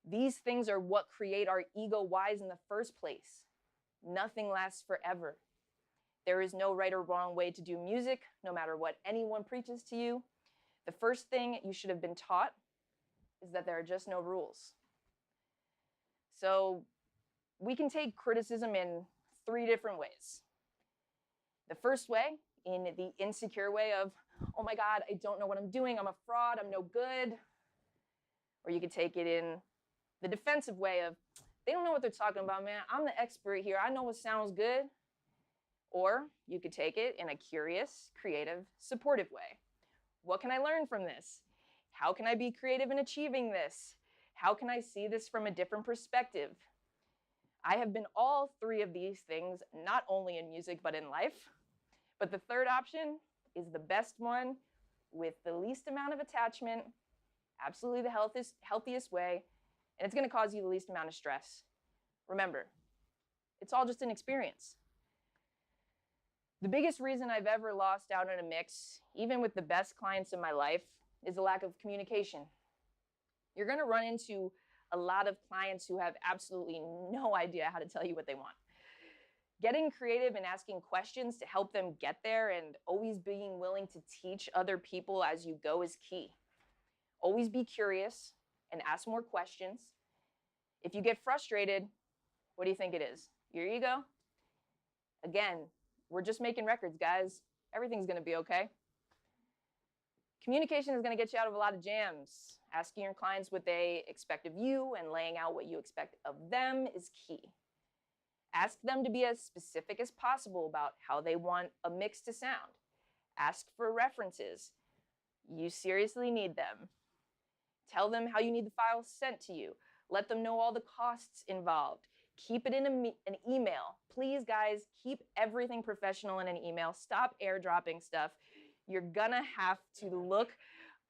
These things are what create our ego whys in the first place. Nothing lasts forever. There is no right or wrong way to do music, no matter what anyone preaches to you. The first thing you should have been taught is that there are just no rules. So we can take criticism in 3 different ways. The first way, in the insecure way of, oh my God, I don't know what I'm doing, I'm a fraud, I'm no good. Or you could take it in the defensive way of, they don't know what they're talking about, man. I'm the expert here. I know what sounds good. Or you could take it in a curious, creative, supportive way. What can I learn from this? How can I be creative in achieving this? How can I see this from a different perspective? I have been all 3 of these things, not only in music, but in life. But the third option is the best one with the least amount of attachment, absolutely the healthiest way, and it's going to cause you the least amount of stress. Remember, it's all just an experience. The biggest reason I've ever lost out on a mix, even with the best clients in my life, is the lack of communication. You're going to run into a lot of clients who have absolutely no idea how to tell you what they want. Getting creative and asking questions to help them get there and always being willing to teach other people as you go is key. Always be curious and ask more questions. If you get frustrated, what do you think it is? Your ego? Again, we're just making records, guys. Everything's going to be okay. Communication is going to get you out of a lot of jams. Asking your clients what they expect of you and laying out what you expect of them is key. Ask them to be as specific as possible about how they want a mix to sound. Ask for references. You seriously need them. Tell them how you need the file sent to you. Let them know all the costs involved. Keep it in an email. Please, guys, keep everything professional in an email. Stop airdropping stuff. You're gonna have to look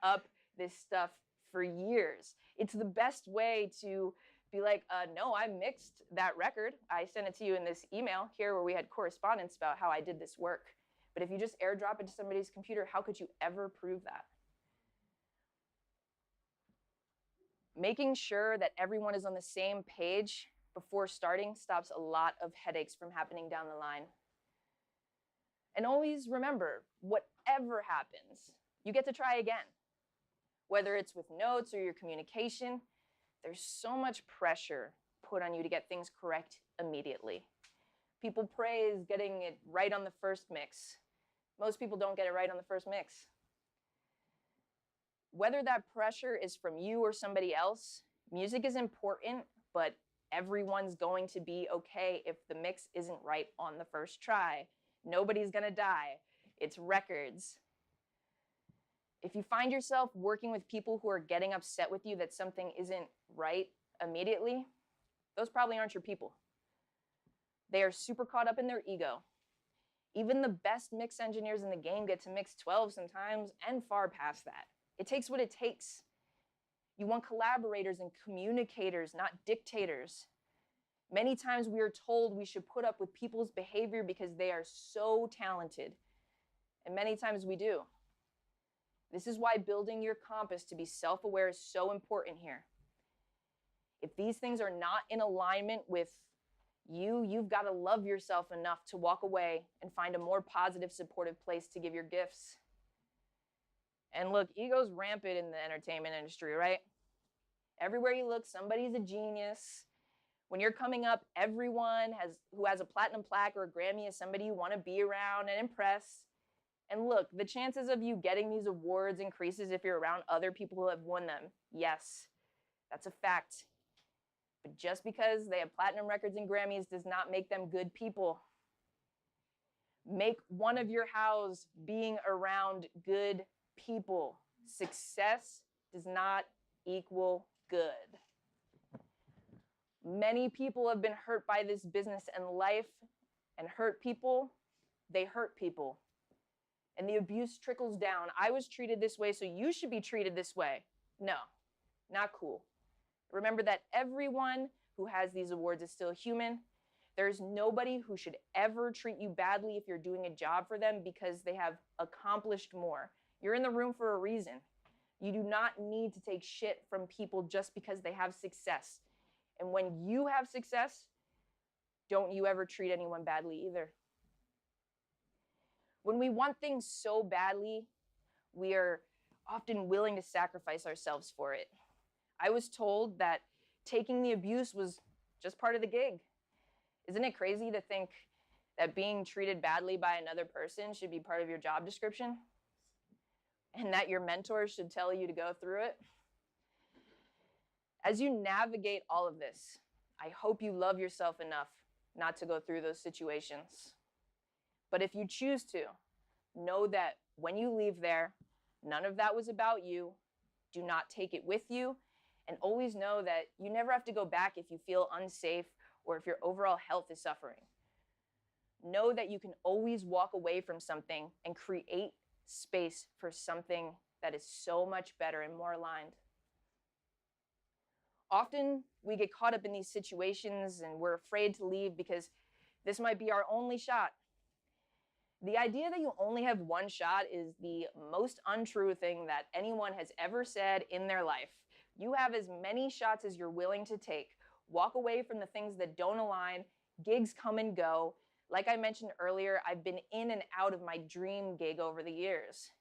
up this stuff for years. It's the best way to be like, no, I mixed that record. I sent it to you in this email here where we had correspondence about how I did this work. But if you just airdrop it to somebody's computer, how could you ever prove that? Making sure that everyone is on the same page before starting stops a lot of headaches from happening down the line. And always remember, whatever happens, you get to try again. Whether it's with notes or your communication, there's so much pressure put on you to get things correct immediately. People praise getting it right on the first mix. Most people don't get it right on the first mix. Whether that pressure is from you or somebody else, music is important, but everyone's going to be okay if the mix isn't right on the first try. Nobody's gonna die. It's records. If you find yourself working with people who are getting upset with you that something isn't right immediately, those probably aren't your people. They are super caught up in their ego. Even the best mix engineers in the game get to mix 12 sometimes and far past that. It takes what it takes. You want collaborators and communicators, not dictators. Many times we are told we should put up with people's behavior because they are so talented. And many times we do. This is why building your compass to be self-aware is so important here. If these things are not in alignment with you've got to love yourself enough to walk away and find a more positive, supportive place to give your gifts. And look, ego's rampant in the entertainment industry, right? Everywhere you look, somebody's a genius. When you're coming up, everyone who has a platinum plaque or a Grammy is somebody you want to be around and impress. And look, the chances of you getting these awards increases if you're around other people who have won them. Yes, that's a fact. But just because they have platinum records and Grammys does not make them good people. Make one of your hows being around good people. Success does not equal good. Many people have been hurt by this business and life, and hurt people, they hurt people. And the abuse trickles down. I was treated this way, so you should be treated this way. No, not cool. Remember that everyone who has these awards is still human. There's nobody who should ever treat you badly if you're doing a job for them because they have accomplished more. You're in the room for a reason. You do not need to take shit from people just because they have success. And when you have success, don't you ever treat anyone badly either. When we want things so badly, we are often willing to sacrifice ourselves for it. I was told that taking the abuse was just part of the gig. Isn't it crazy to think that being treated badly by another person should be part of your job description? And that your mentor should tell you to go through it? As you navigate all of this, I hope you love yourself enough not to go through those situations. But if you choose to, know that when you leave there, none of that was about you. Do not take it with you. And always know that you never have to go back if you feel unsafe or if your overall health is suffering. Know that you can always walk away from something and create space for something that is so much better and more aligned. Often we get caught up in these situations and we're afraid to leave because this might be our only shot. The idea that you only have one shot is the most untrue thing that anyone has ever said in their life. You have as many shots as you're willing to take. Walk away from the things that don't align. Gigs come and go. Like I mentioned earlier, I've been in and out of my dream gig over the years.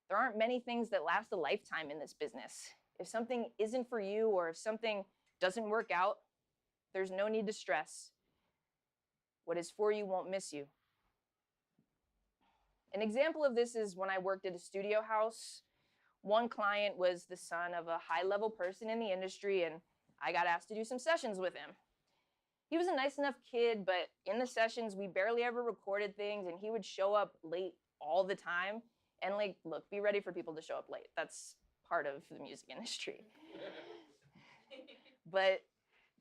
There aren't many things that last a lifetime in this business. If something isn't for you or if something doesn't work out, there's no need to stress. What is for you won't miss you. An example of this is when I worked at a studio house. One client was the son of a high-level person in the industry, and I got asked to do some sessions with him. He was a nice enough kid, but in the sessions, we barely ever recorded things, and he would show up late all the time. And like, look, be ready for people to show up late. That's part of the music industry. But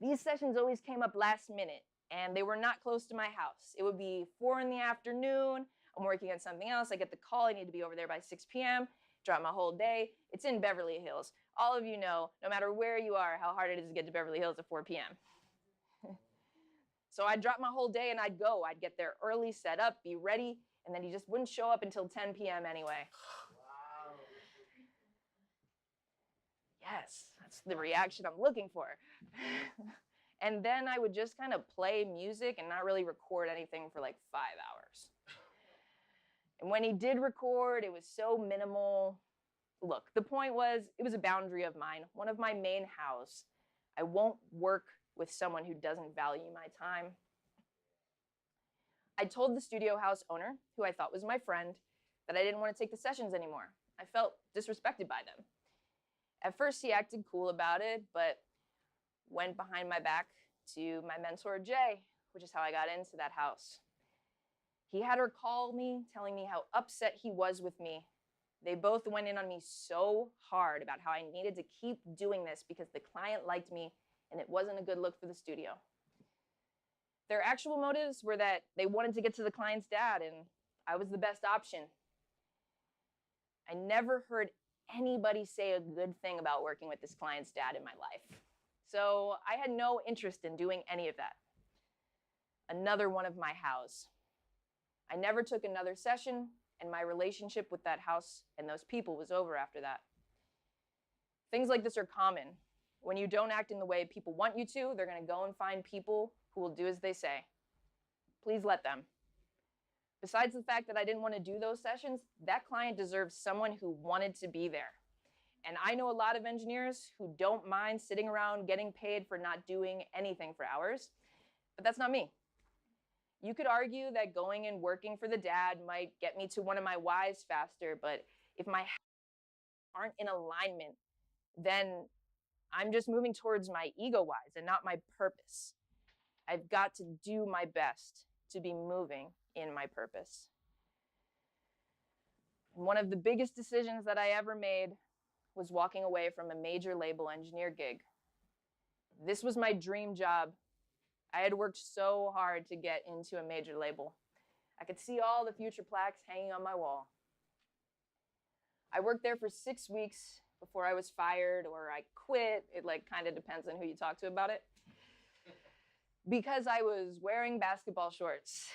these sessions always came up last minute, and they were not close to my house. It would be 4 in the afternoon. I'm working on something else. I get the call. I need to be over there by 6 p.m. Drop my whole day. It's in Beverly Hills. All of you know, no matter where you are, how hard it is to get to Beverly Hills at 4 p.m. So I'd drop my whole day and I'd go. I'd get there early, set up, be ready, and then he just wouldn't show up until 10 p.m. anyway. Wow. Yes, that's the reaction I'm looking for. And then I would just kind of play music and not really record anything for like 5 hours. And when he did record, it was so minimal. Look, the point was, it was a boundary of mine, one of my main hows. I won't work with someone who doesn't value my time. I told the studio house owner, who I thought was my friend, that I didn't want to take the sessions anymore. I felt disrespected by them. At first, he acted cool about it, but went behind my back to my mentor, Jay, which is how I got into that house. He had her call me, telling me how upset he was with me. They both went in on me so hard about how I needed to keep doing this because the client liked me and it wasn't a good look for the studio. Their actual motives were that they wanted to get to the client's dad and I was the best option. I never heard anybody say a good thing about working with this client's dad in my life. So I had no interest in doing any of that. Another one of my hows. I never took another session, and my relationship with that house and those people was over after that. Things like this are common. When you don't act in the way people want you to, they're going to go and find people who will do as they say. Please let them. Besides the fact that I didn't want to do those sessions, that client deserves someone who wanted to be there. And I know a lot of engineers who don't mind sitting around getting paid for not doing anything for hours, but that's not me. You could argue that going and working for the dad might get me to one of my whys faster, but if my aren't in alignment, then I'm just moving towards my ego whys and not my purpose. I've got to do my best to be moving in my purpose. One of the biggest decisions that I ever made was walking away from a major label engineer gig. This was my dream job. I had worked so hard to get into a major label. I could see all the future plaques hanging on my wall. I worked there for 6 weeks before I was fired or I quit. It kind of depends on who you talk to about it. Because I was wearing basketball shorts.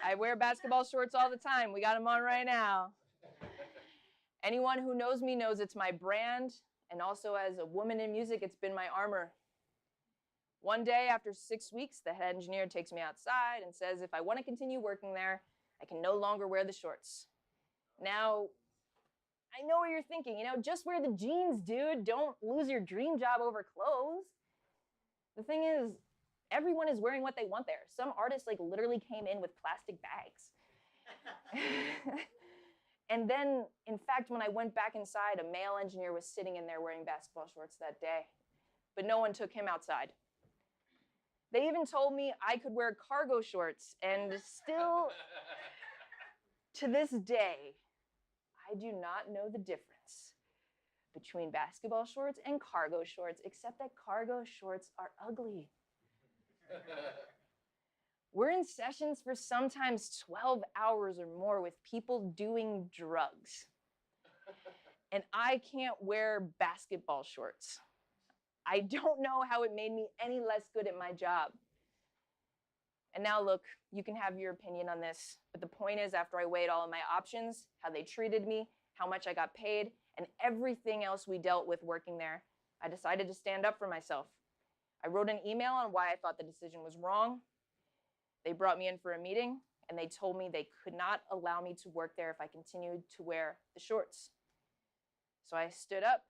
I wear basketball shorts all the time. We got them on right now. Anyone who knows me knows it's my brand, and also as a woman in music, it's been my armor. One day after 6 weeks, the head engineer takes me outside and says if I want to continue working there, I can no longer wear the shorts. Now, I know what you're thinking, just wear the jeans, dude. Don't lose your dream job over clothes. The thing is, everyone is wearing what they want there. Some artists literally came in with plastic bags. And then, in fact, when I went back inside, a male engineer was sitting in there wearing basketball shorts that day. But no one took him outside. They even told me I could wear cargo shorts, and still, to this day, I do not know the difference between basketball shorts and cargo shorts, except that cargo shorts are ugly. We're in sessions for sometimes 12 hours or more with people doing drugs. And I can't wear basketball shorts. I don't know how it made me any less good at my job. And now look, you can have your opinion on this, but the point is after I weighed all of my options, how they treated me, how much I got paid, and everything else we dealt with working there, I decided to stand up for myself. I wrote an email on why I thought the decision was wrong. They brought me in for a meeting, and they told me they could not allow me to work there if I continued to wear the shorts. So I stood up,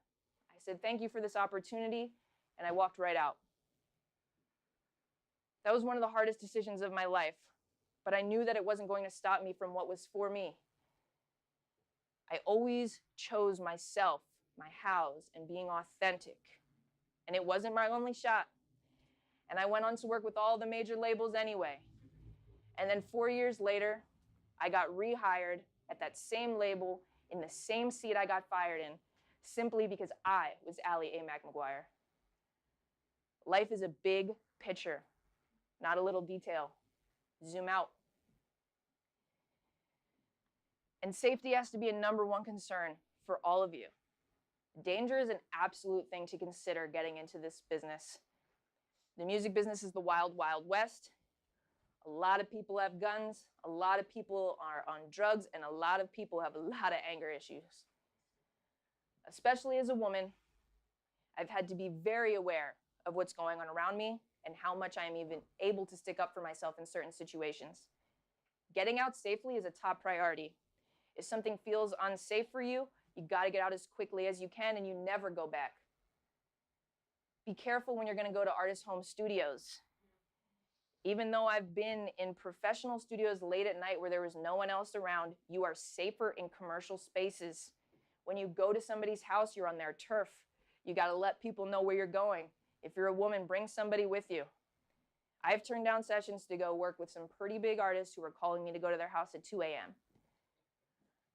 I said, thank you for this opportunity, and I walked right out. That was one of the hardest decisions of my life, but I knew that it wasn't going to stop me from what was for me. I always chose myself, my hows, and being authentic. And it wasn't my only shot. And I went on to work with all the major labels anyway. And then 4 years later, I got rehired at that same label in the same seat I got fired in, simply because I was Ali AMAC McGuire. Life is a big picture, not a little detail. Zoom out. And safety has to be a #1 concern for all of you. Danger is an absolute thing to consider getting into this business. The music business is the wild, wild west. A lot of people have guns, a lot of people are on drugs, and a lot of people have a lot of anger issues. Especially as a woman, I've had to be very aware of what's going on around me and how much I am even able to stick up for myself in certain situations. Getting out safely is a top priority. If something feels unsafe for you, you gotta get out as quickly as you can and you never go back. Be careful when you're gonna go to artist home studios. Even though I've been in professional studios late at night where there was no one else around, you are safer in commercial spaces. When you go to somebody's house, you're on their turf. You got to let people know where you're going. If you're a woman, bring somebody with you. I've turned down sessions to go work with some pretty big artists who are calling me to go to their house at 2 a.m.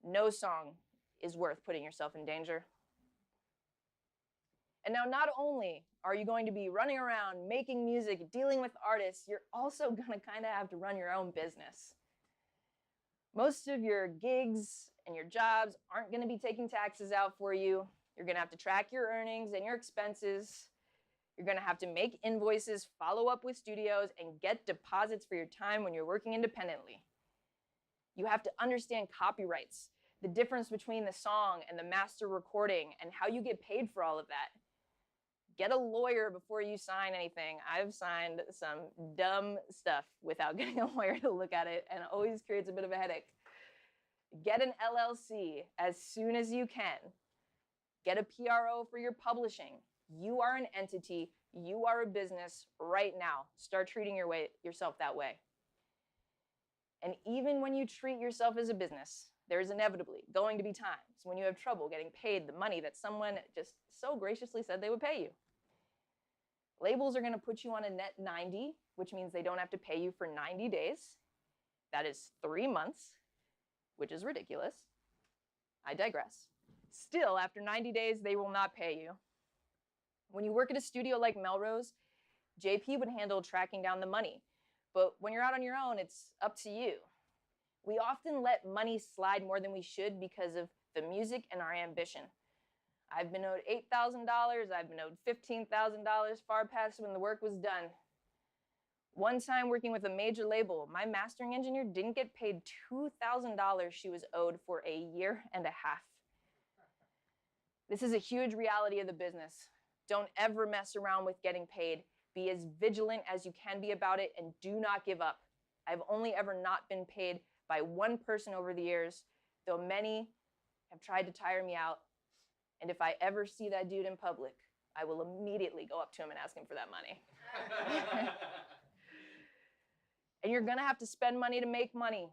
No song is worth putting yourself in danger. And now not only are you going to be running around, making music, dealing with artists, you're also going to kind of have to run your own business. Most of your gigs and your jobs aren't going to be taking taxes out for you. You're going to have to track your earnings and your expenses. You're going to have to make invoices, follow up with studios, and get deposits for your time when you're working independently. You have to understand copyrights, the difference between the song and the master recording, and how you get paid for all of that. Get a lawyer before you sign anything. I've signed some dumb stuff without getting a lawyer to look at it, and it always creates a bit of a headache. Get an LLC as soon as you can. Get a PRO for your publishing. You are an entity. You are a business right now. Start treating yourself that way. And even when you treat yourself as a business, there's inevitably going to be times when you have trouble getting paid the money that someone just so graciously said they would pay you. Labels are going to put you on a net 90, which means they don't have to pay you for 90 days. That is 3 months, which is ridiculous. I digress. Still, after 90 days, they will not pay you. When you work at a studio like Melrose, JP would handle tracking down the money. But when you're out on your own, it's up to you. We often let money slide more than we should because of the music and our ambition. I've been owed $8,000, I've been owed $15,000 far past when the work was done. One time working with a major label, my mastering engineer didn't get paid $2,000 she was owed for a year and a half. This is a huge reality of the business. Don't ever mess around with getting paid. Be as vigilant as you can be about it and do not give up. I've only ever not been paid by one person over the years, though many have tried to tire me out. And if I ever see that dude in public, I will immediately go up to him and ask him for that money. And you're gonna have to spend money to make money.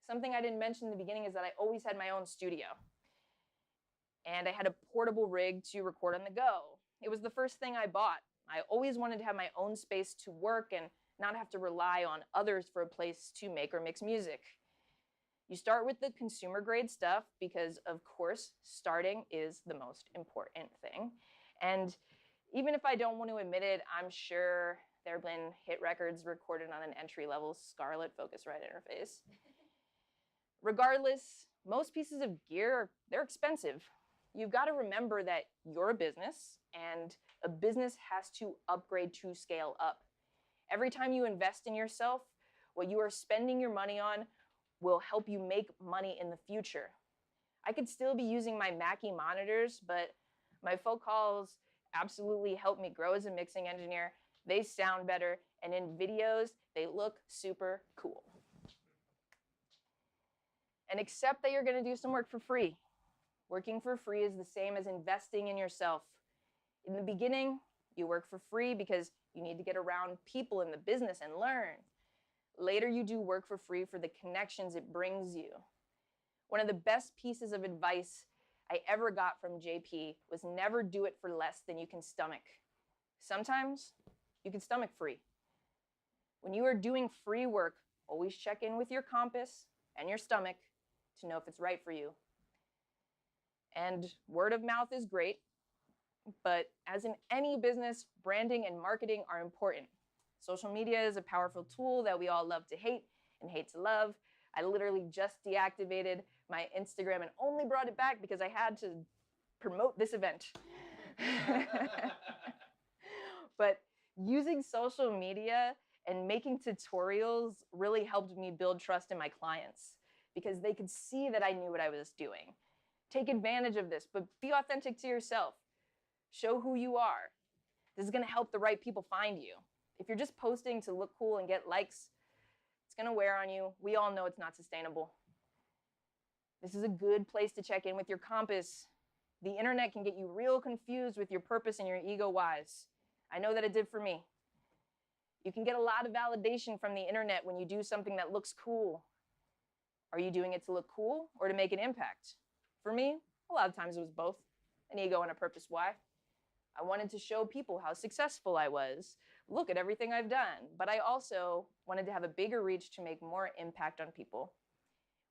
Something I didn't mention in the beginning is that I always had my own studio. And I had a portable rig to record on the go. It was the first thing I bought. I always wanted to have my own space to work and not have to rely on others for a place to make or mix music. You start with the consumer grade stuff because, of course, starting is the most important thing. And even if I don't want to admit it, I'm sure there have been hit records recorded on an entry-level Scarlett Focusrite interface. Regardless, most pieces of gear, they're expensive. You've got to remember that you're a business, and a business has to upgrade to scale up. Every time you invest in yourself, what you are spending your money on will help you make money in the future. I could still be using my Mackie monitors, but my focals absolutely help me grow as a mixing engineer. They sound better, and in videos, they look super cool. And accept that you're going to do some work for free. Working for free is the same as investing in yourself. In the beginning, you work for free because you need to get around people in the business and learn. Later, you do work for free for the connections it brings you. One of the best pieces of advice I ever got from JP was never do it for less than you can stomach. Sometimes you can stomach free. When you are doing free work, always check in with your compass and your stomach to know if it's right for you. And word of mouth is great, but as in any business, branding and marketing are important. Social media is a powerful tool that we all love to hate and hate to love. I literally just deactivated my Instagram and only brought it back because I had to promote this event. But using social media and making tutorials really helped me build trust in my clients because they could see that I knew what I was doing. Take advantage of this, but be authentic to yourself. Show who you are. This is going to help the right people find you. If you're just posting to look cool and get likes, it's going to wear on you. We all know it's not sustainable. This is a good place to check in with your compass. The internet can get you real confused with your purpose and your ego wise. I know that it did for me. You can get a lot of validation from the internet when you do something that looks cool. Are you doing it to look cool or to make an impact? For me, a lot of times it was both, an ego and a purpose why. I wanted to show people how successful I was. Look at everything I've done. But I also wanted to have a bigger reach to make more impact on people.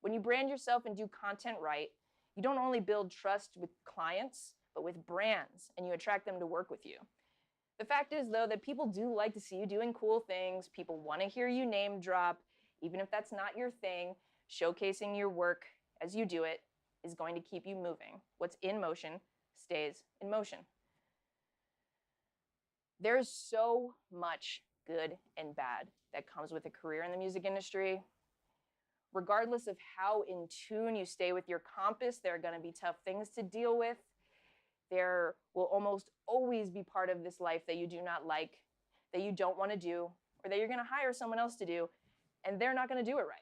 When you brand yourself and do content right, you don't only build trust with clients, but with brands, and you attract them to work with you. The fact is, though, that people do like to see you doing cool things. People want to hear you name drop, even if that's not your thing. Showcasing your work as you do it is going to keep you moving. What's in motion stays in motion. There's so much good and bad that comes with a career in the music industry. Regardless of how in tune you stay with your compass, there are going to be tough things to deal with. There will almost always be part of this life that you do not like, that you don't want to do, or that you're going to hire someone else to do, and they're not going to do it right.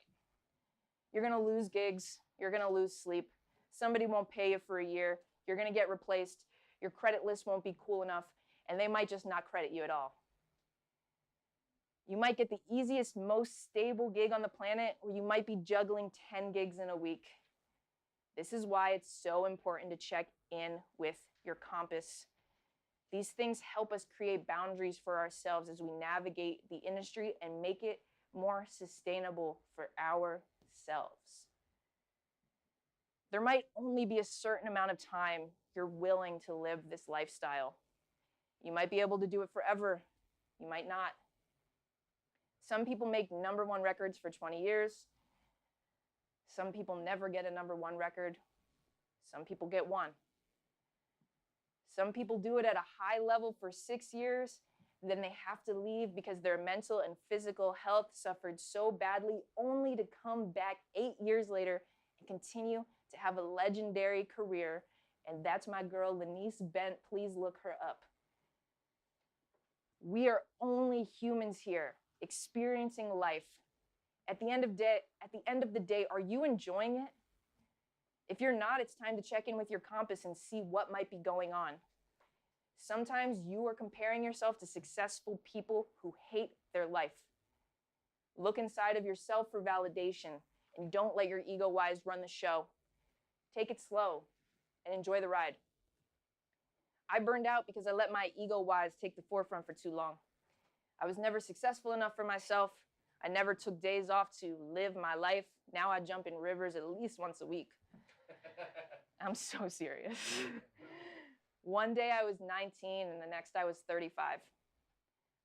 You're going to lose gigs. You're going to lose sleep. Somebody won't pay you for a year. You're going to get replaced. Your credit list won't be cool enough, and they might just not credit you at all. You might get the easiest, most stable gig on the planet, or you might be juggling 10 gigs in a week. This is why it's so important to check in with your compass. These things help us create boundaries for ourselves as we navigate the industry and make it more sustainable for ourselves. There might only be a certain amount of time you're willing to live this lifestyle. You might be able to do it forever. You might not. Some people make #1 records for 20 years. Some people never get a #1 record. Some people get one. Some people do it at a high level for 6 years, then they have to leave because their mental and physical health suffered so badly, only to come back 8 years later and continue to have a legendary career. And that's my girl, Lanice Bent. Please look her up. We are only humans here, experiencing life. At the end of the day, are you enjoying it? If you're not, it's time to check in with your compass and see what might be going on. Sometimes you are comparing yourself to successful people who hate their life. Look inside of yourself for validation, and don't let your ego wise run the show. Take it slow and enjoy the ride. I burned out because I let my ego wise take the forefront for too long. I was never successful enough for myself. I never took days off to live my life. Now I jump in rivers at least once a week. I'm so serious. One day I was 19 and the next I was 35.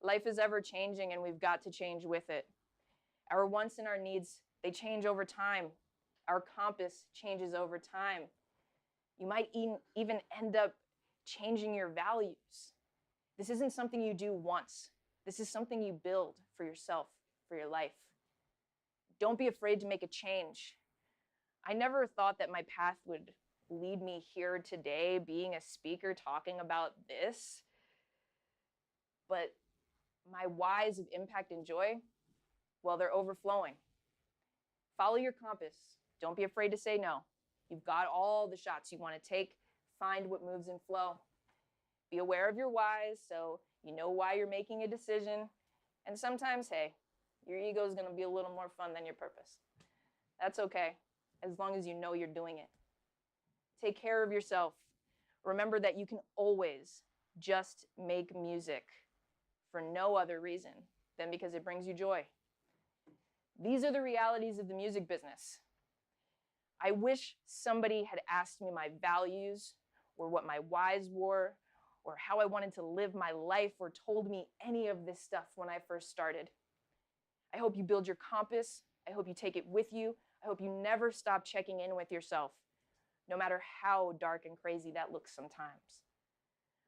Life is ever changing and we've got to change with it. Our wants and our needs, they change over time. Our compass changes over time. You might even end up changing your values. This isn't something you do once. This is something you build for yourself, for your life. Don't be afraid to make a change. I never thought that my path would lead me here today, being a speaker, talking about this. But my whys of impact and joy, well, they're overflowing. Follow your compass. Don't be afraid to say no. You've got all the shots you want to take. Find what moves in flow. Be aware of your whys so you know why you're making a decision. And sometimes, hey, your ego is going to be a little more fun than your purpose. That's okay, as long as you know you're doing it. Take care of yourself. Remember that you can always just make music for no other reason than because it brings you joy. These are the realities of the music business. I wish somebody had asked me my values or what my whys were or how I wanted to live my life or told me any of this stuff when I first started. I hope you build your compass. I hope you take it with you. I hope you never stop checking in with yourself, no matter how dark and crazy that looks sometimes.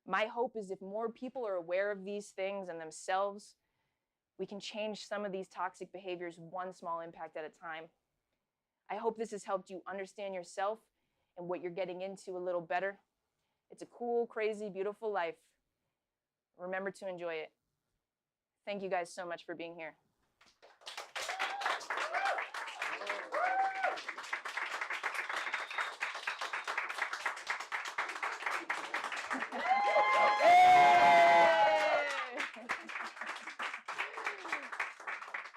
My hope is if more people are aware of these things and themselves, we can change some of these toxic behaviors one small impact at a time. I hope this has helped you understand yourself and what you're getting into a little better. It's a cool, crazy, beautiful life. Remember to enjoy it. Thank you guys so much for being here.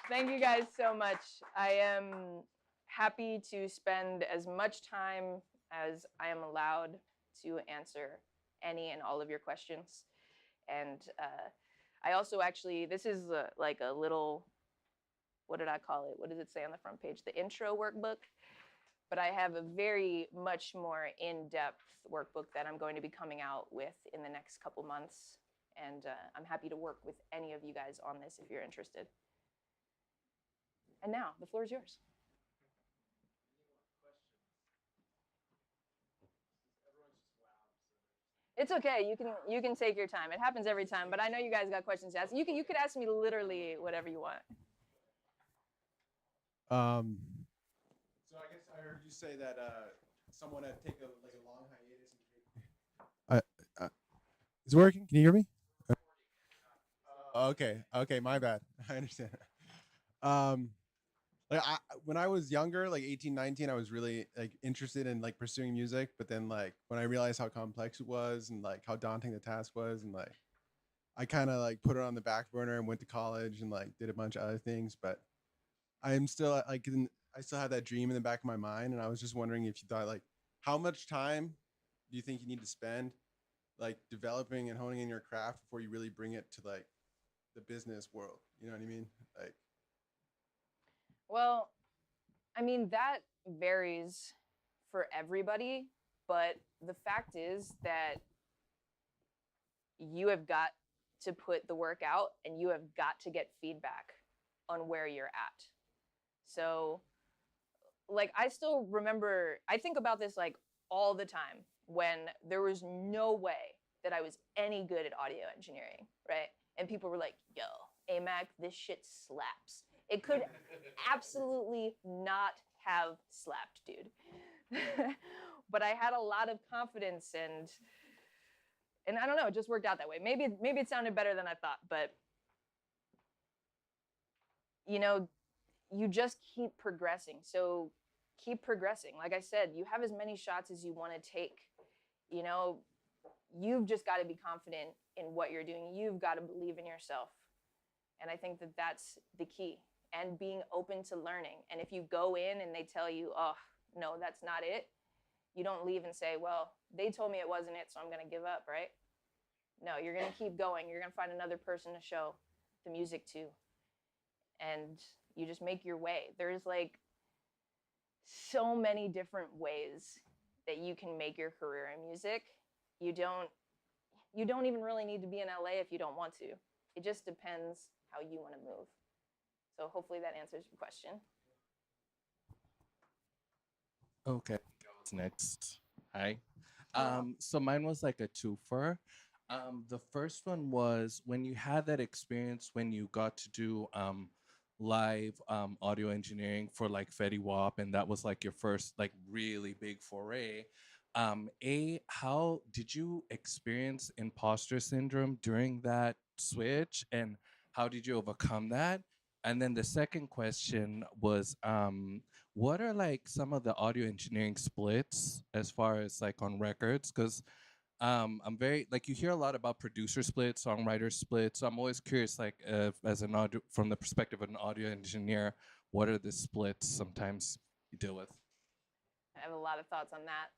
Thank you guys so much. I am happy to spend as much time as I am allowed to answer any and all of your questions. And I also actually, this is like a little, what did I call it? What does it say on the front page? The intro workbook. But I have a very much more in-depth workbook that I'm going to be coming out with in the next couple months. And I'm happy to work with any of you guys on this if you're interested. And now, the floor is yours. It's okay. You can take your time. It happens every time, but I know you guys got questions to ask. You could ask me literally whatever you want. So I guess I heard you say that someone had taken like a long hiatus. Is it working? Can you hear me? Okay, my bad. I understand. Like when I was younger, like 18, 19, I was really like interested in like pursuing music, but then like when I realized how complex it was and like how daunting the task was, and like I kind of like put it on the back burner and went to college and like did a bunch of other things, but I am still like I still have that dream in the back of my mind, and I was just wondering if you thought like how much time do you think you need to spend like developing and honing in your craft before you really bring it to like the business world? You know what I mean? Like, Well, I mean, that varies for everybody, but the fact is that you have got to put the work out and you have got to get feedback on where you're at. So, like, I still remember, I think about this like all the time when there was no way that I was any good at audio engineering, right? And people were like, yo, AMAC, this shit slaps. It could absolutely not have slapped, dude. But I had a lot of confidence and I don't know, it just worked out that way. Maybe it sounded better than I thought, but you know, you just keep progressing. So keep progressing. Like I said, you have as many shots as you want to take. You know, you've just got to be confident in what you're doing. You've got to believe in yourself. And I think that that's the key. And being open to learning. And if you go in and they tell you, oh, no, that's not it, you don't leave and say, well, they told me it wasn't it, so I'm going to give up, right? No, you're going to keep going. You're going to find another person to show the music to. And you just make your way. There's like so many different ways that you can make your career in music. You don't even really need to be in LA if you don't want to. It just depends how you want to move. So hopefully that answers your question. Okay, what's next? Hi. So mine was like a twofer. The first one was when you had that experience when you got to do live audio engineering for like Fetty Wap, and that was like your first like really big foray. How did you experience imposter syndrome during that switch, and how did you overcome that? And then the second question was, what are like some of the audio engineering splits as far as like on records? Because I'm very like you hear a lot about producer splits, songwriter splits. So I'm always curious, like as an audio from the perspective of an audio engineer, what are the splits sometimes you deal with? I have a lot of thoughts on that.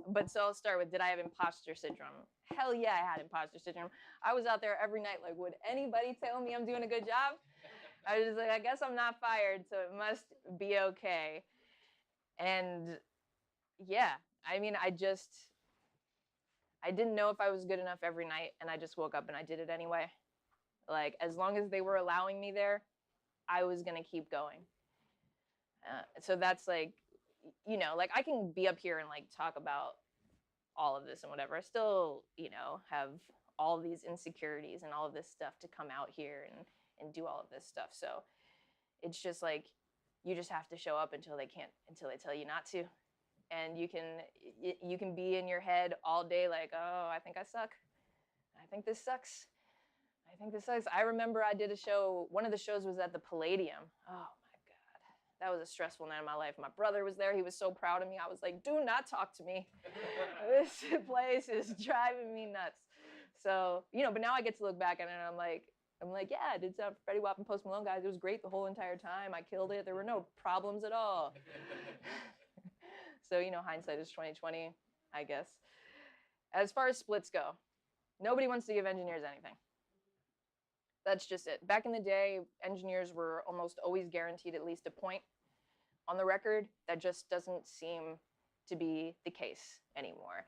But so I'll start with, did I have imposter syndrome? Hell yeah, I had imposter syndrome. I was out there every night like, would anybody tell me I'm doing a good job? I was just like, I guess I'm not fired, so it must be okay. And yeah, I mean, I didn't know if I was good enough every night, and I just woke up and I did it anyway. Like, as long as they were allowing me there, I was gonna keep going. So that's like, you know, like I can be up here and like talk about all of this and whatever. I still, you know, have all of these insecurities and all of this stuff to come out here and do all of this stuff. So it's just like, you just have to show up until they tell you not to. And you can be in your head all day like, oh, I think I suck. I think this sucks. I think this sucks. I remember I did a show, one of the shows was at the Palladium. Oh my God. That was a stressful night of my life. My brother was there. He was so proud of me. I was like, do not talk to me. This place is driving me nuts. So, you know, but now I get to look back at it and I'm like, yeah, I did sound for Fetty Wap and Post Malone, guys. It was great the whole entire time. I killed it. There were no problems at all. So, you know, hindsight is 20/20, I guess. as far as splits go, nobody wants to give engineers anything. That's just it. Back in the day, engineers were almost always guaranteed at least a point on the record. That just doesn't seem to be the case anymore.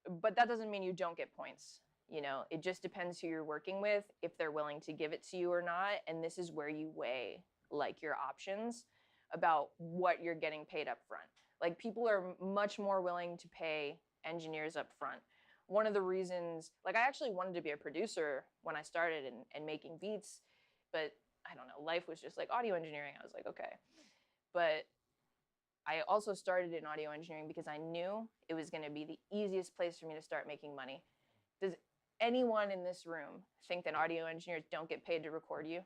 But that doesn't mean you don't get points. You know, it just depends who you're working with, if they're willing to give it to you or not. And this is where you weigh like your options about what you're getting paid up front. Like, people are much more willing to pay engineers up front. One of the reasons, like, I actually wanted to be a producer when I started and making beats, but I don't know, life was just like audio engineering. I was like, okay. But I also started in audio engineering because I knew it was going to be the easiest place for me to start making money. Does anyone in this room think that audio engineers don't get paid to record you?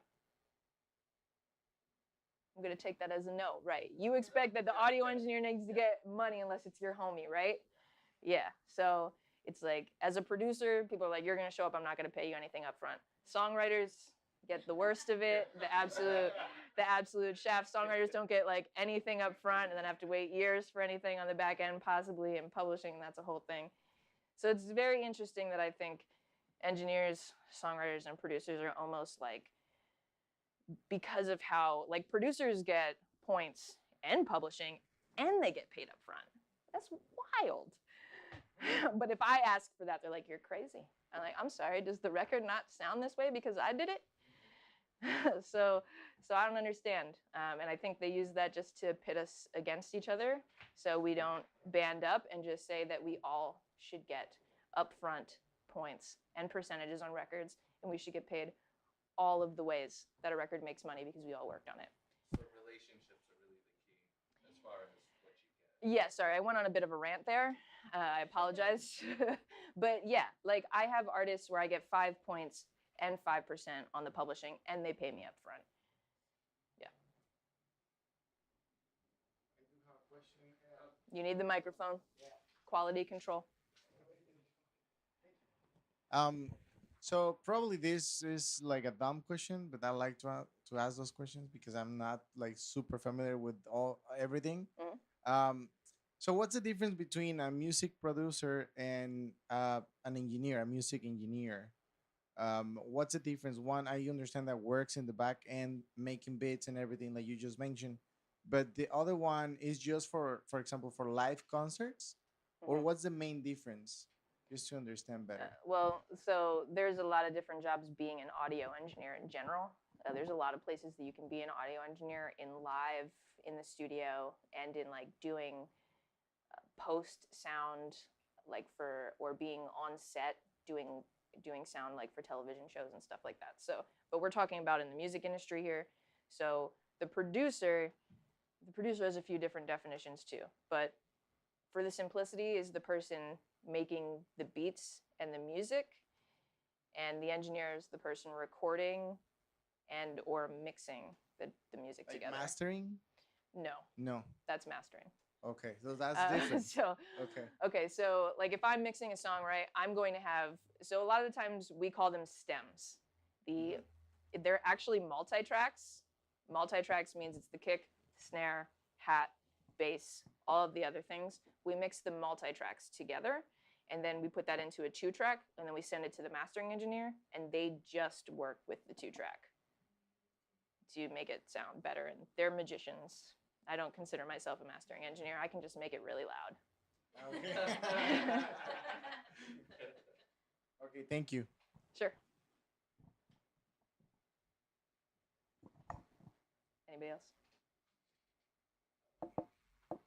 I'm going to take that as a no, right? You expect that the audio engineer needs to get money unless it's your homie, right? Yeah. So it's like, as a producer, people are like, you're going to show up, I'm not going to pay you anything up front. Songwriters get the worst of it, the absolute shaft. Songwriters don't get like anything up front and then have to wait years for anything on the back end, possibly, and publishing, that's a whole thing. So it's very interesting that I think engineers, songwriters, and producers are almost like, because of how, like, producers get points and publishing and they get paid up front. That's wild. But if I ask for that, they're like, you're crazy. I'm like, I'm sorry, does the record not sound this way because I did it? So I don't understand. And I think they use that just to pit us against each other, so we don't band up and just say that we all should get upfront points and percentages on records, and we should get paid all of the ways that a record makes money because we all worked on it. So relationships are really the key as far as what you get. Yeah, sorry, I went on a bit of a rant there. I apologize. But yeah, like, I have artists where I get 5 points and 5% on the publishing, and they pay me up front. Yeah. I do have a question. You need the microphone. Yeah. Quality control. So probably this is like a dumb question, but I like to ask those questions because I'm not like super familiar with everything. So what's the difference between a music producer and an engineer, a music engineer? What's the difference? One, I understand that works in the back end, making beats and everything like you just mentioned, but the other one is just for example, for live concerts, or what's the main difference? Just to understand better. Well, so there's a lot of different jobs being an audio engineer in general. There's a lot of places that you can be an audio engineer in live, in the studio, and in like doing post sound, like or being on set doing sound like for television shows and stuff like that. So, but we're talking about in the music industry here. So the producer has a few different definitions too, but for the simplicity is the person making the beats and the music, and the engineer is the person recording and or mixing the music Like together. mastering? No, that's mastering. Okay, so that's different. Okay, so like if I'm mixing a song, right, I'm going to have, so a lot of the times we call them stems. They're actually multi-tracks. Multi-tracks means it's the kick, snare, hat, bass, all of the other things. We mix the multi-tracks together, and then we put that into a 2-track, and then we send it to the mastering engineer, and they just work with the 2-track to make it sound better. And they're magicians. I don't consider myself a mastering engineer. I can just make it really loud. Okay. Okay, thank you. Sure. Anybody else?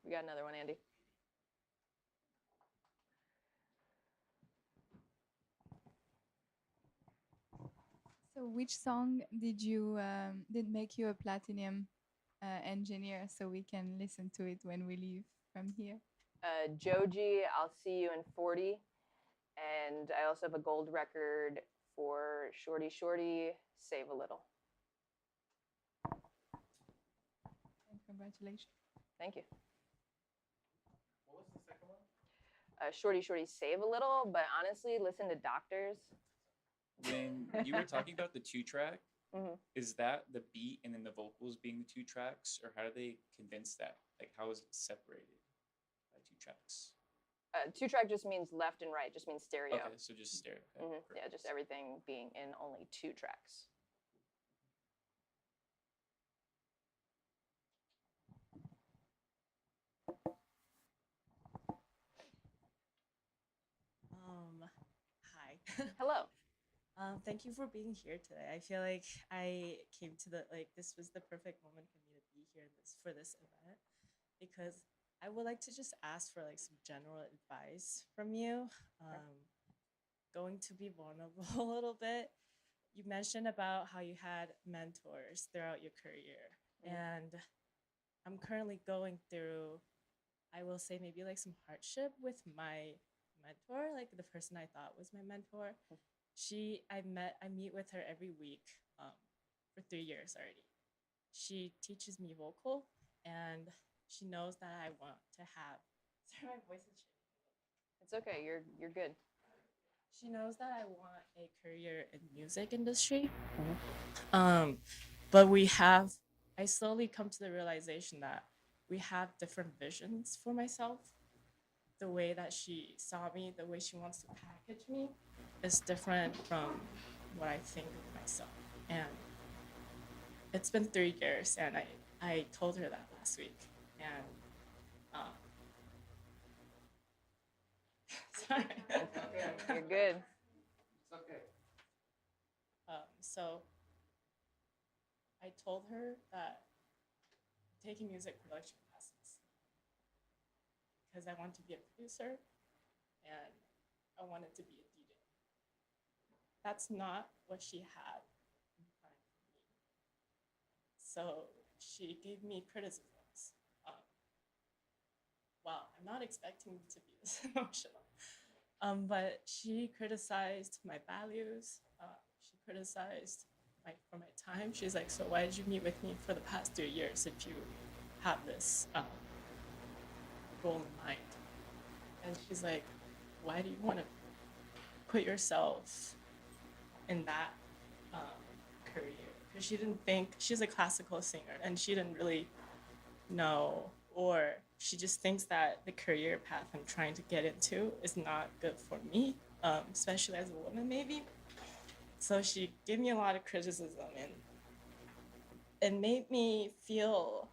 We got another one, Andy. So which song did make you a platinum engineer, so we can listen to it when we leave from here? Joji, I'll See You in 40. And I also have a gold record for Shorty Shorty, Save a Little. And congratulations. Thank you. What was the second one? Shorty Shorty, Save a Little, but honestly, listen to Doctors. When you were talking about the 2-track, Mm-hmm. is that the beat and then the vocals being the 2 tracks, or how do they condense that? Like, how is it separated by 2 tracks? 2-track just means left and right, just means stereo. Okay, so just stereo. Okay, Yeah, perfect. just everything being in only 2 tracks. Hi. Hello. Thank you for being here today. I feel like I came to this was the perfect moment for me to be here for this event because I would like to just ask for like some general advice from you. Going to be vulnerable a little bit. You mentioned about how you had mentors throughout your career, and I'm currently going through, I will say, maybe like some hardship with my mentor, like the person I thought was my mentor. I meet with her every week for 3 years already. She teaches me vocal, and she knows that I want to have. Sorry, my voice is shaking. It's okay. You're good. She knows that I want a career in music industry. But I slowly come to the realization that we have different visions for myself. The way that she saw me, the way she wants to package me is different from what I think of myself. And it's been 3 years, and I told her that last week. And sorry. You're good. It's okay. So I told her that I'm taking music production classes because I want to be a producer and I wanted to be a DJ. That's not what she had in mind for me. So she gave me criticisms. Wow, I'm not expecting to be this emotional. But she criticized my values. She criticized for my time. She's like, so why did you meet with me for the past 3 years if you have this goal in mind? And she's like, why do you want to put yourself in that career? Because she didn't think, she's a classical singer, and she didn't really know, or she just thinks that the career path I'm trying to get into is not good for me, especially as a woman, maybe. So she gave me a lot of criticism, and it made me feel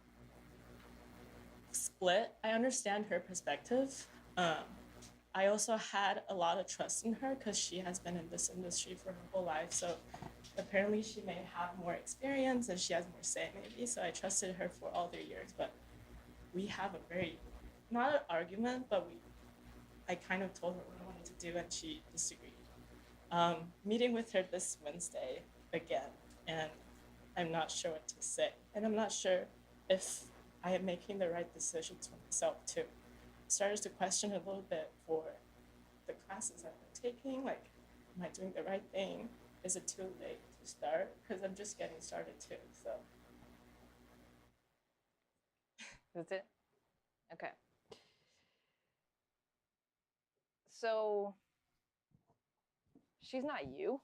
split. I understand her perspective. I also had a lot of trust in her because she has been in this industry for her whole life. So apparently she may have more experience and she has more say maybe. So I trusted her for all 3 years. But we have a very, not an argument, but I kind of told her what I wanted to do and she disagreed. Meeting with her this Wednesday again, and I'm not sure what to say. And I'm not sure if I am making the right decisions for myself too. Started to question a little bit for the classes I've been taking, like, am I doing the right thing? Is it too late to start? Because I'm just getting started too, so. That's it? Okay. So she's not you.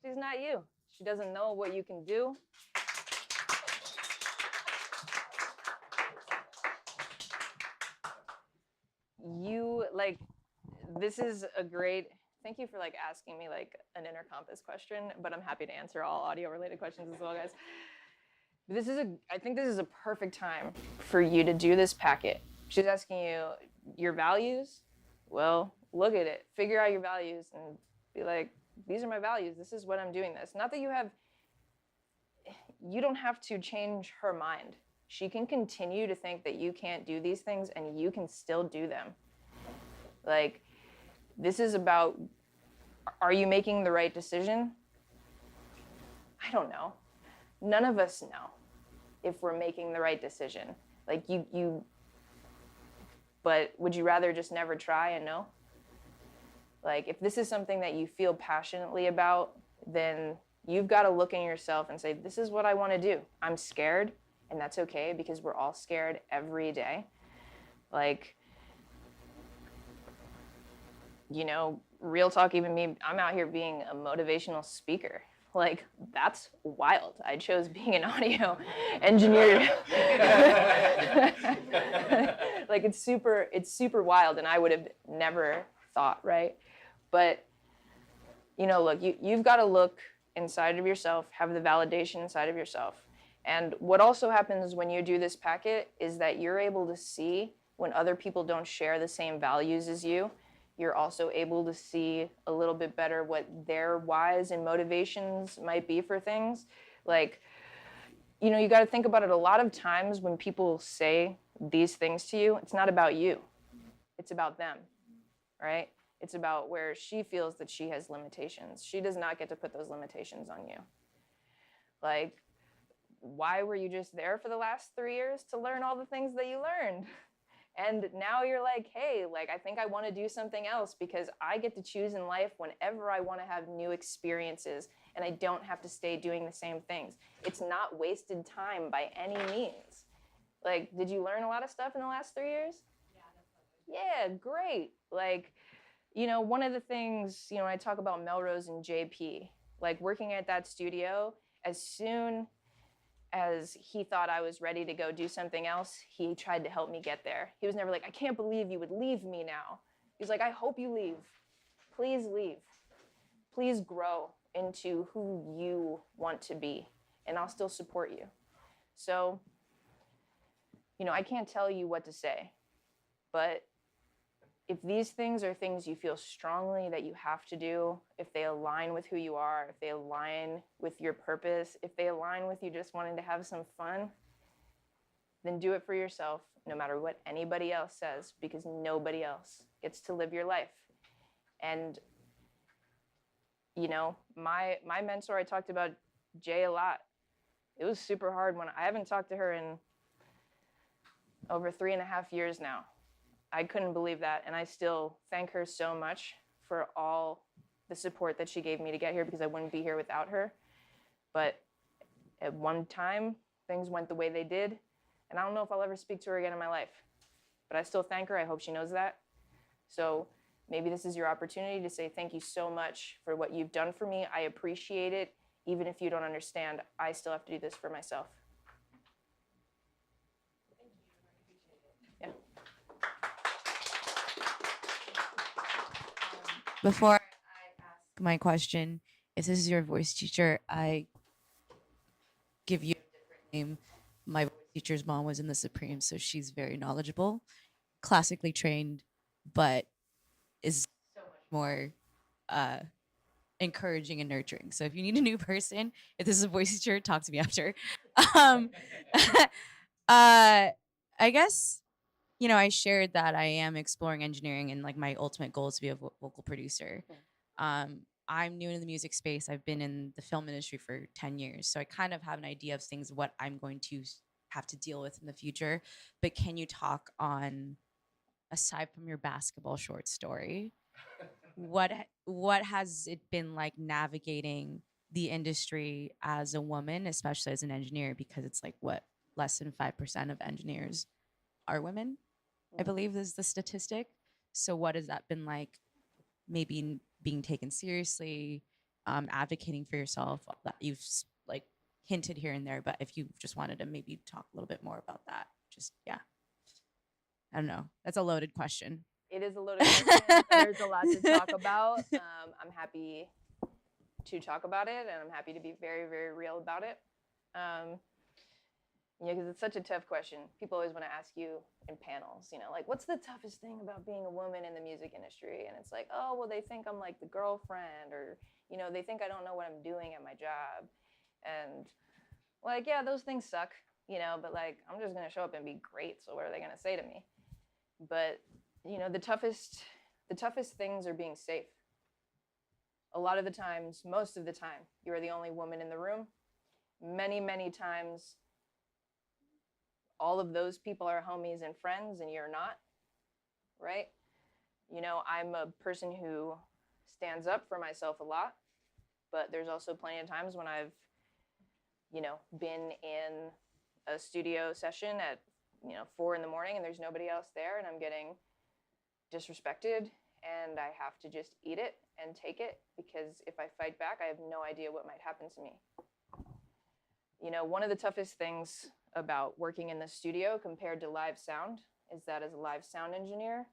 She's not you. She doesn't know what you can do. This is a great, thank you for asking me an inner compass question, but I'm happy to answer all audio related questions as well, guys. I think this is a perfect time for you to do this packet. She's asking you your values. Well, look at it, figure out your values and be like, these are my values. This is what I'm doing this. Not that you don't have to change her mind. She can continue to think that you can't do these things and you can still do them. This is about, are you making the right decision? I don't know. None of us know if we're making the right decision. But would you rather just never try and know? If this is something that you feel passionately about, then you've got to look in yourself and say, this is what I want to do. I'm scared, and that's okay because we're all scared every day. Real talk, even me, I'm out here being a motivational speaker. That's wild. I chose being an audio engineer. Like it's super wild, and I would have never thought, right? But you know, look, you've got to look inside of yourself, have the validation inside of yourself. And what also happens when you do this packet is that you're able to see when other people don't share the same values as you. You're also able to see a little bit better what their whys and motivations might be for things. Like, you know, you got to think about it. A lot of times when people say these things to you, it's not about you. It's about them, right? It's about where she feels that she has limitations. She does not get to put those limitations on you. Like, why were you just there for the last 3 years? To learn all the things that you learned. And now you're like, hey, like, I think I want to do something else because I get to choose in life whenever I want to have new experiences and I don't have to stay doing the same things. It's not wasted time by any means. Like, did you learn a lot of stuff in the last 3 years? Yeah, great. Like, you know, one of the things, you know, when I talk about Melrose and JP, like working at that studio, as soon as he thought I was ready to go do something else, he tried to help me get there. He was never like, I can't believe you would leave me now. He's like, I hope you leave. Please leave. Please grow into who you want to be, and I'll still support you. So, you know, I can't tell you what to say, but if these things are things you feel strongly that you have to do, if they align with who you are, if they align with your purpose, if they align with you just wanting to have some fun, then do it for yourself, no matter what anybody else says, because nobody else gets to live your life. And, you know, my mentor, I talked about Jay a lot. It was super hard when I haven't talked to her in over 3.5 years now. I couldn't believe that, and I still thank her so much for all the support that she gave me to get here, because I wouldn't be here without her. But at one time, things went the way they did, and I don't know if I'll ever speak to her again in my life. But I still thank her. I hope she knows that. So maybe this is your opportunity to say thank you so much for what you've done for me. I appreciate it. Even if you don't understand, I still have to do this for myself. Yeah. Before I ask my question, if this is your voice teacher, I give you a different name. My voice teacher's mom was in the Supreme, so she's very knowledgeable, classically trained, but is so much more encouraging and nurturing. So if you need a new person, if this is a voice teacher, talk to me after. Um, I guess, you know, I shared that I am exploring engineering, and like my ultimate goal is to be a vocal producer. I'm new in the music space. I've been in the film industry for 10 years. So I kind of have an idea of things, what I'm going to have to deal with in the future. But can you talk on, aside from your basketball short story, what has it been like navigating the industry as a woman, especially as an engineer, because it's like what, less than 5% of engineers are women, I believe is the statistic. So what has that been like, maybe being taken seriously, advocating for yourself? That you've like hinted here and there, but if you just wanted to maybe talk a little bit more about that, just, yeah. I don't know. That's a loaded question. It is a loaded question. There's a lot to talk about. I'm happy to talk about it, and I'm happy to be very, very real about it. Yeah, because it's such a tough question. People always want to ask you in panels, you know, like, what's the toughest thing about being a woman in the music industry? And it's like, oh, well, they think I'm like the girlfriend, or, you know, they think I don't know what I'm doing at my job. And like, yeah, those things suck, you know, but like, I'm just going to show up and be great. So what are they going to say to me? But, you know, the toughest things are being safe. A lot of the times, most of the time, you're the only woman in the room. Many, many times, all of those people are homies and friends, and you're not, right? You know, I'm a person who stands up for myself a lot, but there's also plenty of times when I've, you know, been in a studio session at, you know, 4 a.m. and there's nobody else there, and I'm getting disrespected, and I have to just eat it and take it, because if I fight back, I have no idea what might happen to me. You know, one of the toughest things about working in the studio compared to live sound, is that as a live sound engineer,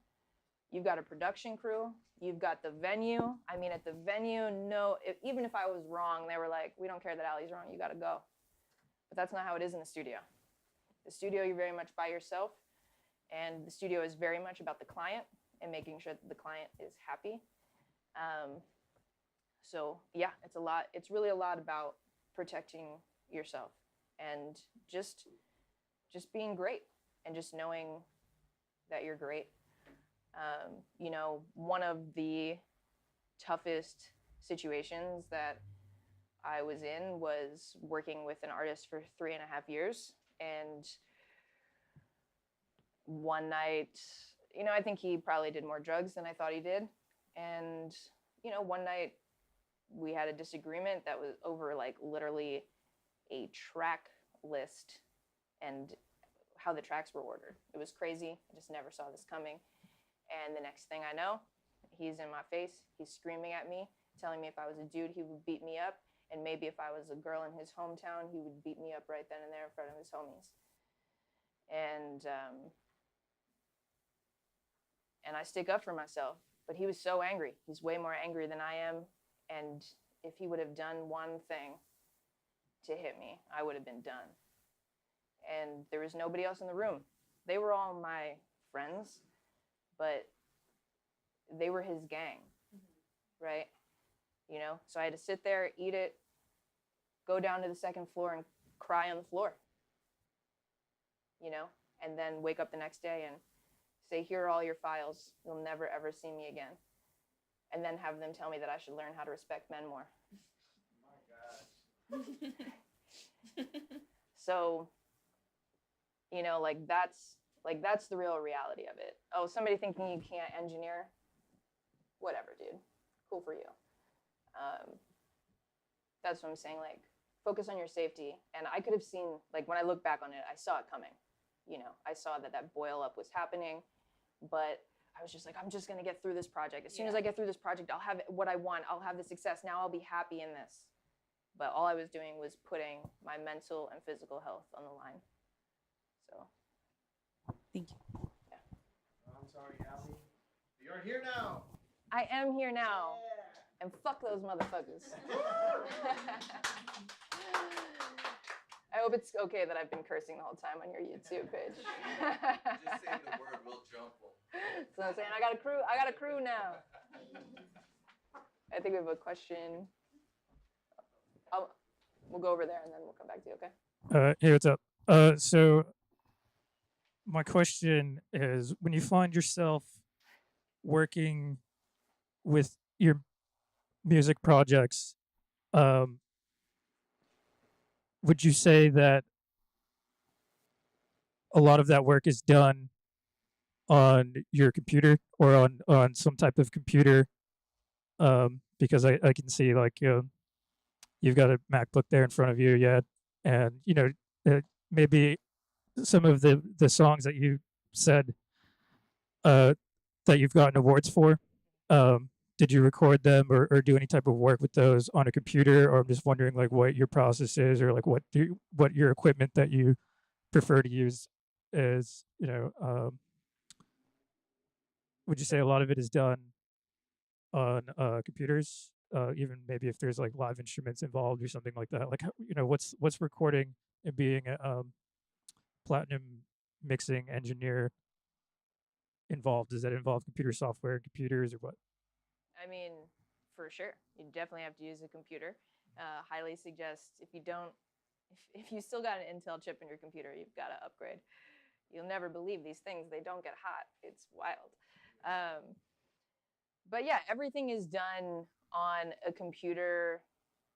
you've got a production crew, you've got the venue. I mean, at the venue, no, even if I was wrong, they were like, we don't care that Ali's wrong, you gotta go. But that's not how it is in the studio. The studio, you're very much by yourself, and the studio is very much about the client and making sure that the client is happy. So yeah, it's really a lot about protecting yourself and just being great and just knowing that you're great. You know, one of the toughest situations that I was in was working with an artist for 3.5 years. And one night, you know, I think he probably did more drugs than I thought he did. And, you know, one night we had a disagreement that was over like literally a track list and how the tracks were ordered. It was crazy. I just never saw this coming. And the next thing I know, he's in my face. He's screaming at me, telling me if I was a dude, he would beat me up. And maybe if I was a girl in his hometown, he would beat me up right then and there in front of his homies. And I stick up for myself. But he was so angry. He's way more angry than I am. And if he would have done one thing to hit me, I would have been done. And there was nobody else in the room. They were all my friends, but they were his gang, right? You know, so I had to sit there, eat it, go down to the second floor and cry on the floor, you know, and then wake up the next day and say, here are all your files. You'll never, ever see me again. And then have them tell me that I should learn how to respect men more. Oh my gosh. So, you know, like that's the real reality of it. Oh, somebody thinking you can't engineer? Whatever, dude. Cool for you. That's what I'm saying. Like, focus on your safety. And I could have seen, like, when I look back on it, I saw it coming. You know, I saw that boil up was happening, but I was just like, I'm just gonna get through this project. As soon as I get through this project, I'll have what I want. I'll have the success. Now I'll be happy in this. But all I was doing was putting my mental and physical health on the line. So. Thank you. Yeah. I'm sorry, Ali. You're here now. I am here now. Yeah. And fuck those motherfuckers. I hope it's okay that I've been cursing the whole time on your YouTube page. Just say the word, we'll jump them. So I'm saying I got a crew now. I think we have a question. We'll go over there and then we'll come back to you, okay? Hey, what's up? So my question is, when you find yourself working with your music projects, would you say that a lot of that work is done on your computer or on some type of computer? Because I can see, like, you've got a MacBook there in front of you, yeah, and you know, maybe some of the songs that you said that you've gotten awards for, did you record them or do any type of work with those on a computer? Or I'm just wondering, like, what your process is, or like what your equipment that you prefer to use is. You know, would you say a lot of it is done on computers? Even maybe if there's like live instruments involved or something like that. Like, you know, what's recording and being a platinum mixing engineer involved? Does that involve computer software and computers, or what? I mean, for sure. You definitely have to use a computer. Highly suggest if you still got an Intel chip in your computer, you've got to upgrade. You'll never believe these things. They don't get hot. It's wild. But yeah, everything is done on a computer.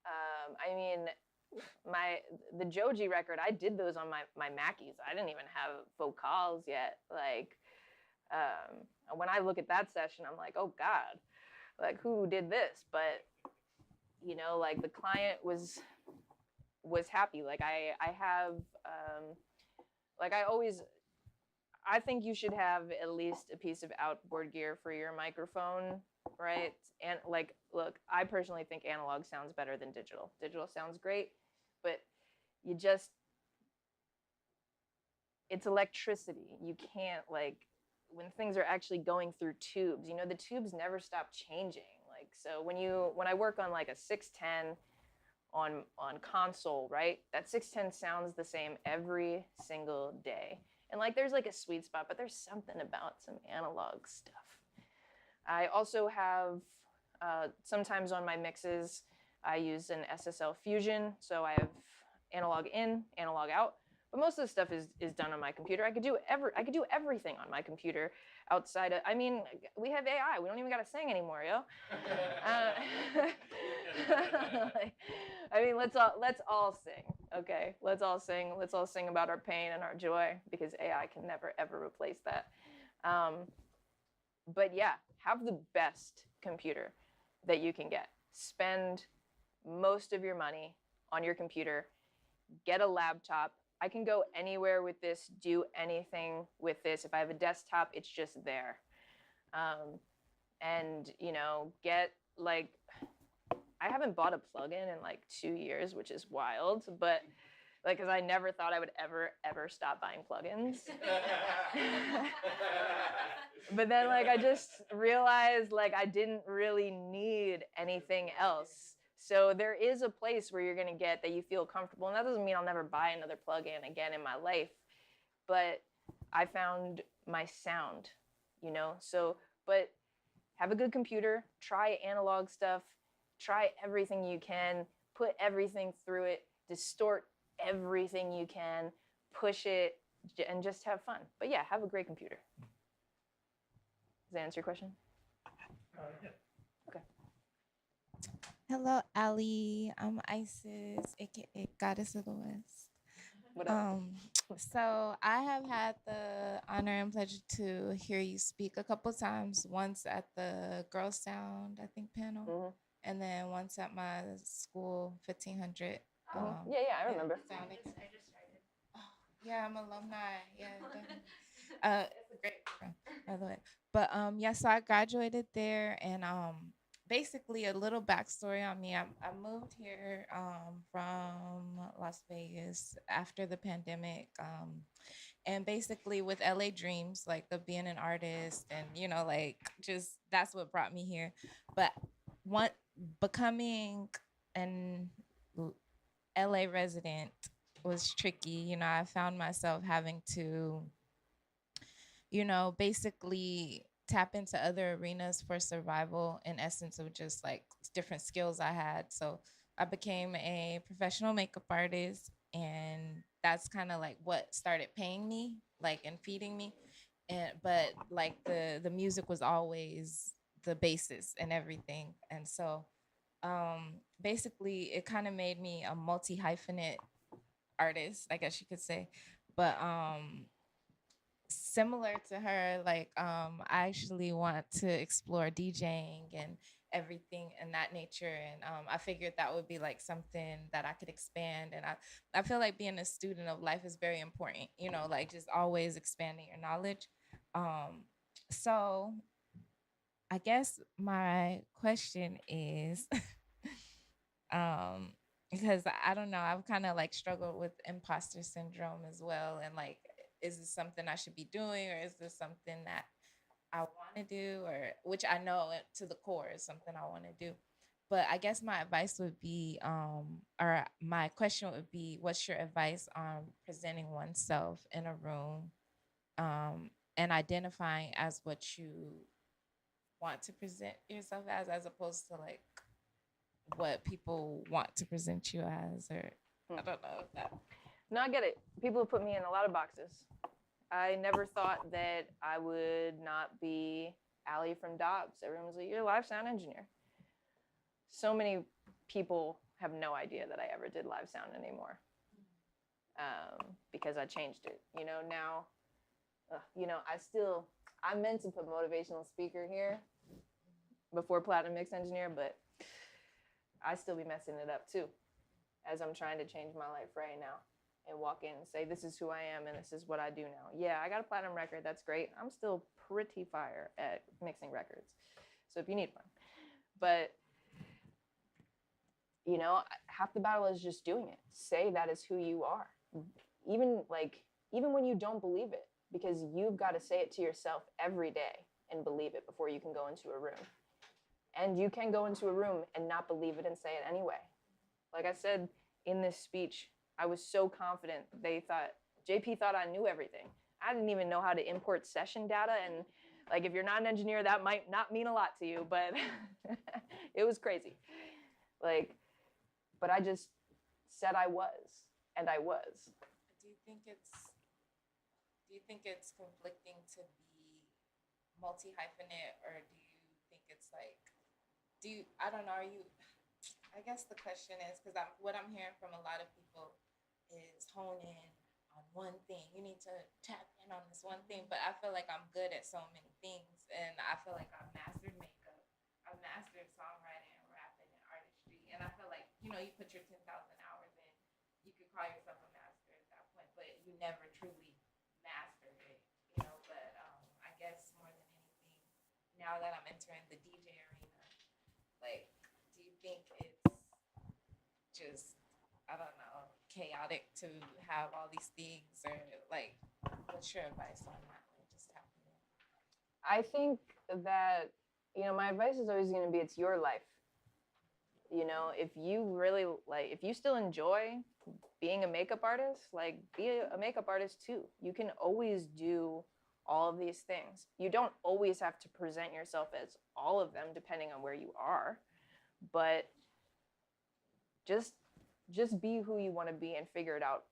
I mean, the Joji record, I did those on my Mackies. I didn't even have vocals yet. Like, when I look at that session, I'm like, oh God, like who did this? But you know, like the client was happy. Like I have, like I think you should have at least a piece of outboard gear for your microphone, right? And like, look, I personally think analog sounds better than digital. Digital sounds great, but you just, it's electricity. You can't, like, when things are actually going through tubes, you know, the tubes never stop changing. Like, so when I work on like a 610 on console, right? That 610 sounds the same every single day. And like there's like a sweet spot, but there's something about some analog stuff. I also have sometimes on my mixes I use an SSL Fusion, so I have analog in, analog out. But most of the stuff is done on my computer. I could do everything on my computer outside of, I mean, we have AI. We don't even got to sing anymore, yo. Like, I mean, let's all sing, okay? Let's all sing. Let's all sing about our pain and our joy, because AI can never ever replace that. But yeah, have the best computer that you can get. Spend most of your money on your computer. Get a laptop. I can go anywhere with this, do anything with this. If I have a desktop, it's just there. And, you know, get like, I haven't bought a plugin in like 2 years, which is wild, but like, because I never thought I would ever stop buying plugins. But then like, I just realized like I didn't really need anything else. So there is a place where you're gonna get that you feel comfortable, and that doesn't mean I'll never buy another plugin again in my life, but I found my sound, you know? So, but have a good computer, try analog stuff, try everything you can, put everything through it, distort everything you can, push it, and just have fun. But yeah, have a great computer. Does that answer your question? Yeah. Okay. Hello, Ali. I'm Isis, aka Goddess of the West. What up? So I have had the honor and pleasure to hear you speak a couple times. Once at the Girl Sound, I think, panel, and then once at my school, 1500. Yeah, I remember. Sounding. Oh, yeah, I'm alumni. Yeah, definitely. It's a great program, by the way. But yeah, so I graduated there, and basically a little backstory on me. I moved here from Las Vegas after the pandemic, and basically with LA dreams, like of being an artist, and you know, like just that's what brought me here. But becoming an LA resident was tricky. You know, I found myself having to, you know, basically tap into other arenas for survival, in essence of just like different skills I had. So I became a professional makeup artist, and that's kind of like what started paying me, like, and feeding me. And but like the music was always the basis and everything. And so basically it kind of made me a multi-hyphenate artist, I guess you could say. But similar to her, like I actually want to explore DJing and everything in that nature, and I figured that would be like something that I could expand. And I feel like being a student of life is very important, you know, like just always expanding your knowledge. So I guess my question is because I don't know, I've kind of like struggled with imposter syndrome as well, and like, is this something I should be doing, or is this something that I want to do, or which I know to the core is something I want to do. But I guess my advice would be, or my question would be, what's your advice on presenting oneself in a room, and identifying as what you want to present yourself as opposed to like what people want to present you as, or I don't know if that. No, I get it. People have put me in a lot of boxes. I never thought that I would not be Ali from Dobbs. Everyone was like, you're a live sound engineer. So many people have no idea that I ever did live sound anymore, because I changed it. You know, now, you know, I meant to put motivational speaker here before platinum mix engineer, but I still be messing it up too, as I'm trying to change my life right now and walk in and say, this is who I am and this is what I do now. Yeah, I got a platinum record. That's great. I'm still pretty fire at mixing records. So if you need one. But, you know, half the battle is just doing it. Say that is who you are. Even like even when you don't believe it, because you've got to say it to yourself every day and believe it before you can go into a room. And you can go into a room and not believe it and say it anyway. Like I said in this speech, I was so confident JP thought I knew everything. I didn't even know how to import session data, and like if you're not an engineer, that might not mean a lot to you, but it was crazy. Like, but I just said I was, and I was. Do you think it's conflicting to be multi-hyphenate, or do you think it's like, I don't know, I guess the question is, because what I'm hearing from a lot of people is hone in on one thing. You need to tap in on this one thing, but I feel like I'm good at so many things, and I feel like I've mastered makeup, I've mastered songwriting and rapping and artistry, and I feel like, you put your 10,000 hours in, you could call yourself a master at that point, but you never truly mastered it, but I guess more than anything, now that I'm entering the DJ arena, like, do you think it's just, I don't know, chaotic to have all these things, or like, what's your advice on that? Like, just tapping in. I think that, my advice is always going to be, it's your life. If you really if you still enjoy being a makeup artist, like, be a makeup artist too. You can always do all of these things. You don't always have to present yourself as all of them, depending on where you are, but just be who you want to be and figure it out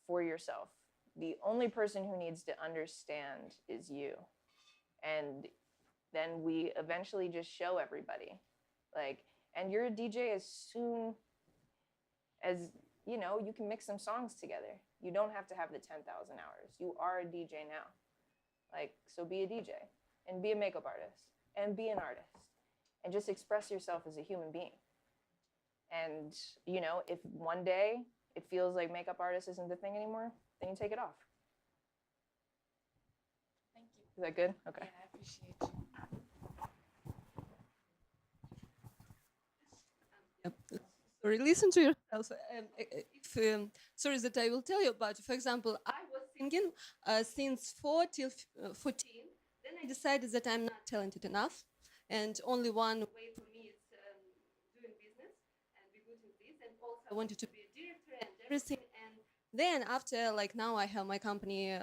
for yourself. The only person who needs to understand is you. And then we eventually just show everybody. And you're a DJ as soon as, you can mix some songs together. You don't have to have the 10,000 hours. You are a DJ now. So be a DJ and be a makeup artist and be an artist and just express yourself as a human being. And, if one day it feels like makeup artist isn't the thing anymore, then you take it off. Thank you. Is that good? Okay. Yeah, I appreciate you. Sorry, listen to yourself. Sorry that I will tell you about. For example, I was singing since 4 till 14. Then I decided that I'm not talented enough, and only one way for me is doing business and be good in this. And also, I wanted to be a director and everything. And then after, now I have my company 10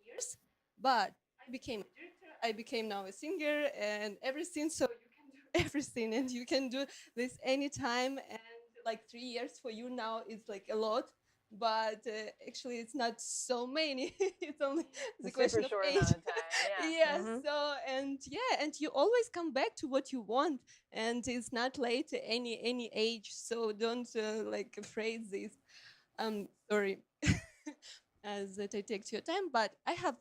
years, but I became a director. I became now a singer and everything. So you can do everything, and you can do this anytime. And 3 years for you now is a lot, but actually it's not so many. It's only the question of age. Amount of time. Yeah. Yeah. So and you always come back to what you want, and it's not late at any age. So don't phrase this. Sorry, as that I take your time, but I have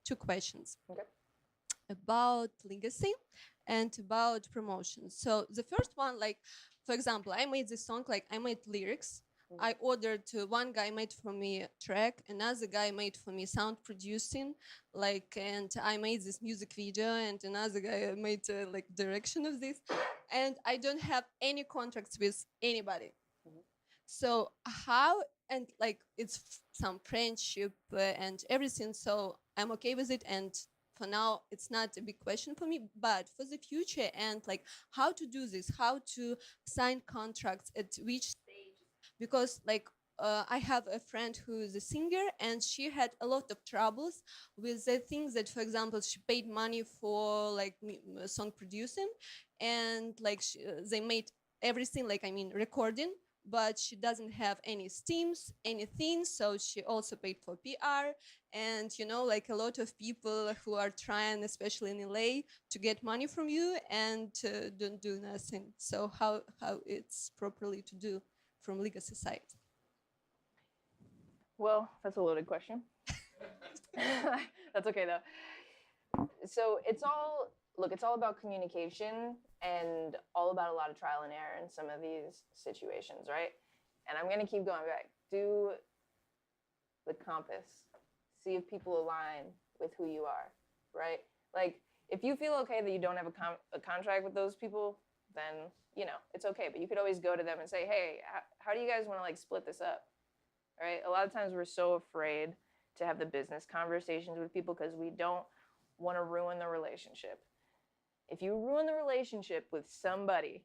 2 questions. Okay. About legacy and about promotion. So the first one, for example, I made this song, I made lyrics. I ordered, one guy made for me a track, another guy made for me sound producing, and I made this music video, and another guy made direction of this, and I don't have any contracts with anybody. So how, and it's some friendship and everything, so I'm okay with it, and for now it's not a big question for me, but for the future, and how to do this, how to sign contracts at which stage, because I have a friend who is a singer, and she had a lot of troubles with the things that, for example, she paid money for song producing, and they made everything, recording, but she doesn't have any steams, anything. So she also paid for PR, and a lot of people who are trying, especially in LA, to get money from you and don't do nothing. So how it's properly to do from legacy side? Well, that's a loaded question. That's okay though. So it's all about communication and all about a lot of trial and error in some of these situations, right? And I'm gonna keep going back. Do the compass. See if people align with who you are, right? If you feel okay that you don't have a contract with those people, then it's okay. But you could always go to them and say, hey, how do you guys want to split this up? Right? A lot of times we're so afraid to have the business conversations with people because we don't want to ruin the relationship. If you ruin the relationship with somebody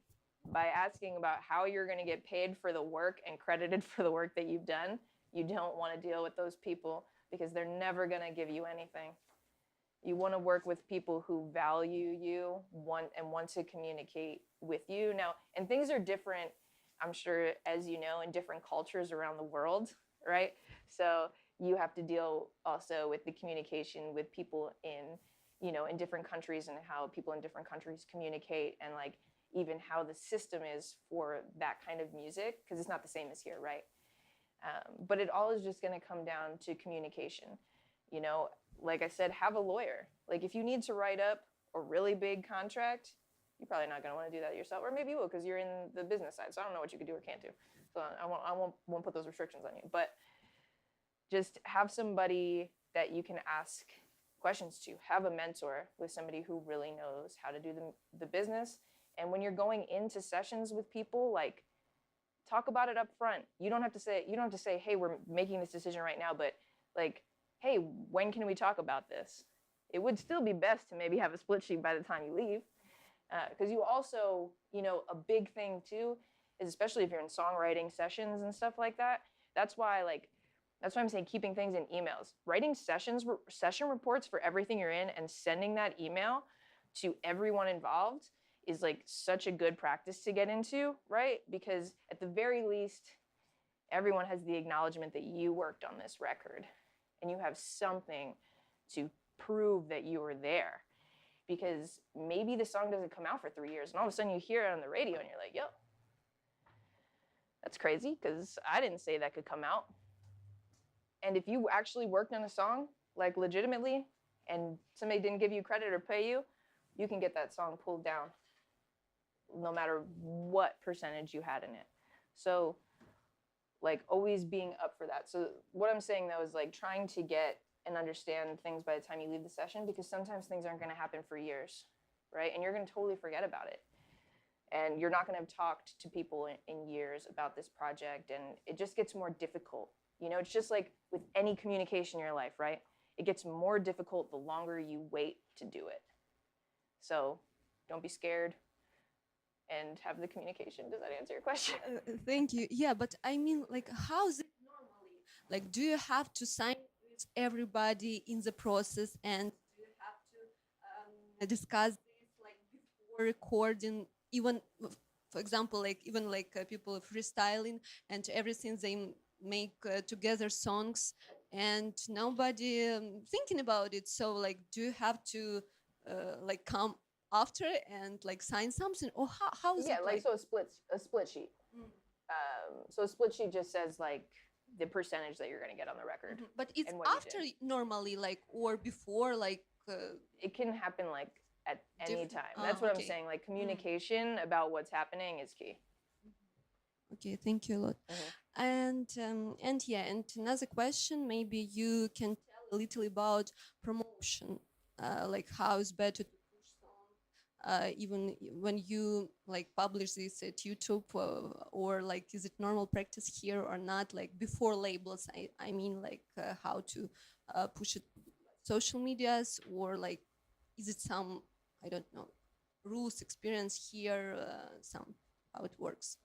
by asking about how you're going to get paid for the work and credited for the work that you've done, you don't want to deal with those people because they're never going to give you anything. You want to work with people who value you, want to communicate with you. Now, and things are different, I'm sure, as you know, in different cultures around the world, right? So you have to deal also with the communication with people in, you know, in different countries and how people in different countries communicate, and like even how the system is for that kind of music, because it's not the same as here, right? But it all is just going to come down to communication. You know, like I said, have a lawyer. Like if you need to write up a really big contract, you're probably not going to want to do that yourself, or maybe you will because you're in the business side. So I don't know what you could do or can't do. So I won't put those restrictions on you. But just have somebody that you can ask questions to. Have a mentor with somebody who really knows how to do the business. And when you're going into sessions with people, like talk about it up front. You don't have to say, hey, we're making this decision right now, but like, hey, when can we talk about this? It would still be best to maybe have a split sheet by the time you leave. Because you also, you know, a big thing too is, especially if you're in songwriting sessions and stuff like that, that's why I'm saying keeping things in emails. Writing session reports for everything you're in and sending that email to everyone involved is like such a good practice to get into, right? Because at the very least, everyone has the acknowledgement that you worked on this record and you have something to prove that you were there. Because maybe the song doesn't come out for 3 years and all of a sudden you hear it on the radio and you're like, yo, that's crazy because I didn't say that could come out. And if you actually worked on a song, like legitimately, and somebody didn't give you credit or pay you, you can get that song pulled down no matter what percentage you had in it. So like always being up for that. So what I'm saying though is like trying to get and understand things by the time you leave the session, because sometimes things aren't going to happen for years, right? And you're going to totally forget about it. And you're not going to have talked to people in years about this project, and it just gets more difficult. You know, it's just like with any communication in your life, right? It gets more difficult the longer you wait to do it. So don't be scared and have the communication. Does that answer your question? Thank you. Yeah, but I mean, like, how's it normally? Like, do you have to sign with everybody in the process, and do you have to discuss this like before recording? Even, for example, like even like people freestyling and everything, they make together songs, and nobody thinking about it. So, like, do you have to like come after and like sign something, or how is Yeah, it like so a split sheet. So a split sheet just says like the percentage that you're going to get on the record. But it's and what you after did. normally, like, or before, like It can happen like at any Diff- time. That's what okay. I'm saying. Like communication about what's happening is key. okay, thank you a lot. And yeah, and another question, maybe you can tell a little about promotion, like how it's better to push song, even when you like publish this at YouTube, or like is it normal practice here or not, like before labels, I mean like how to push it social medias, or like is it some, I don't know, rules experience here, some how it works.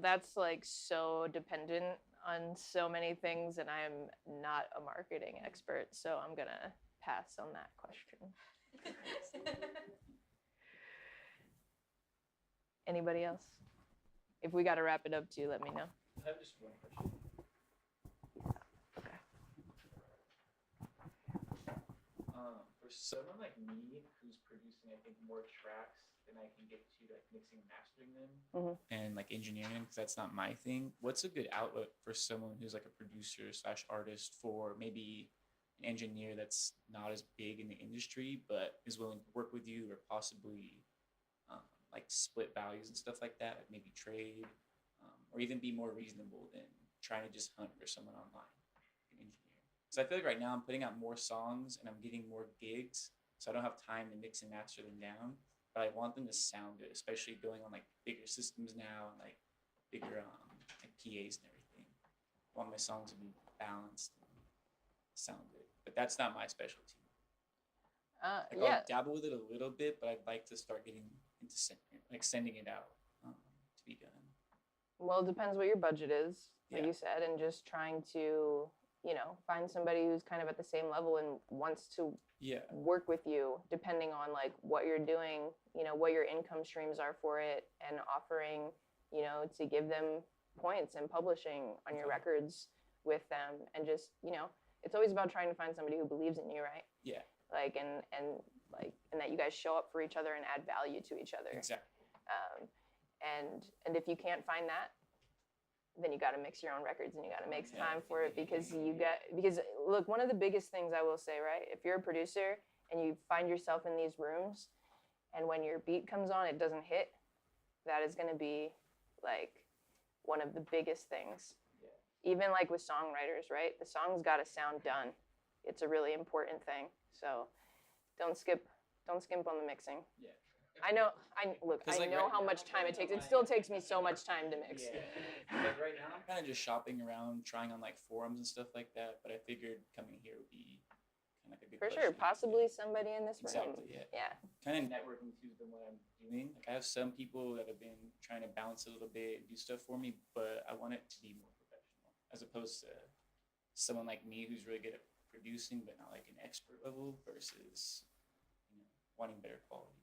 That's like so dependent on so many things, and I'm not a marketing expert, so I'm gonna pass on that question. Anybody else? If we got to wrap it up too, let me know. I have just one question. Okay. For someone like me who's producing, I think, more tracks than I can get to, like mixing and mastering them, and like engineering, because that's not my thing. What's a good outlet for someone who's like a producer / artist for maybe an engineer that's not as big in the industry but is willing to work with you, or possibly like split values and stuff like that, like maybe trade, or even be more reasonable than trying to just hunt for someone online, an engineer? So I feel like right now I'm putting out more songs and I'm getting more gigs, so I don't have time to mix and master them down. But I want them to sound good, especially going on like bigger systems now and like bigger like PAs and everything. I want my songs to be balanced, sound good. But that's not my specialty. Like Yeah. I'll dabble with it a little bit, but I'd like to start getting into sending it out to be done. Well, it depends what your budget is, like Yeah. you said, and just trying to, find somebody who's kind of at the same level and wants to Yeah. work with you, depending on like what you're doing, what your income streams are for it, and offering, to give them points and publishing on your records with them, and just, it's always about trying to find somebody who believes in you, right? Yeah. Like and that you guys show up for each other and add value to each other. Exactly. And if you can't find that, then you got to mix your own records and you got to make time for it, because look, one of the biggest things I will say, right, if you're a producer and you find yourself in these rooms and when your beat comes on it doesn't hit, that is going to be like one of the biggest things. Even like with songwriters, right, the song's got to sound done. It's a really important thing, so don't skimp on the mixing. Yeah. I know Like how much time it takes. It still takes me so much time to mix. Yeah. Like right now, I'm kind of just shopping around, trying on like forums and stuff like that. But I figured coming here would be kind of like a good. For sure, possibly somebody in this room. Exactly. Yeah. Yeah. Kind of networking too than what I'm doing. Like I have some people that have been trying to bounce a little bit and do stuff for me, but I want it to be more professional, as opposed to someone like me who's really good at producing but not like an expert level versus wanting better quality.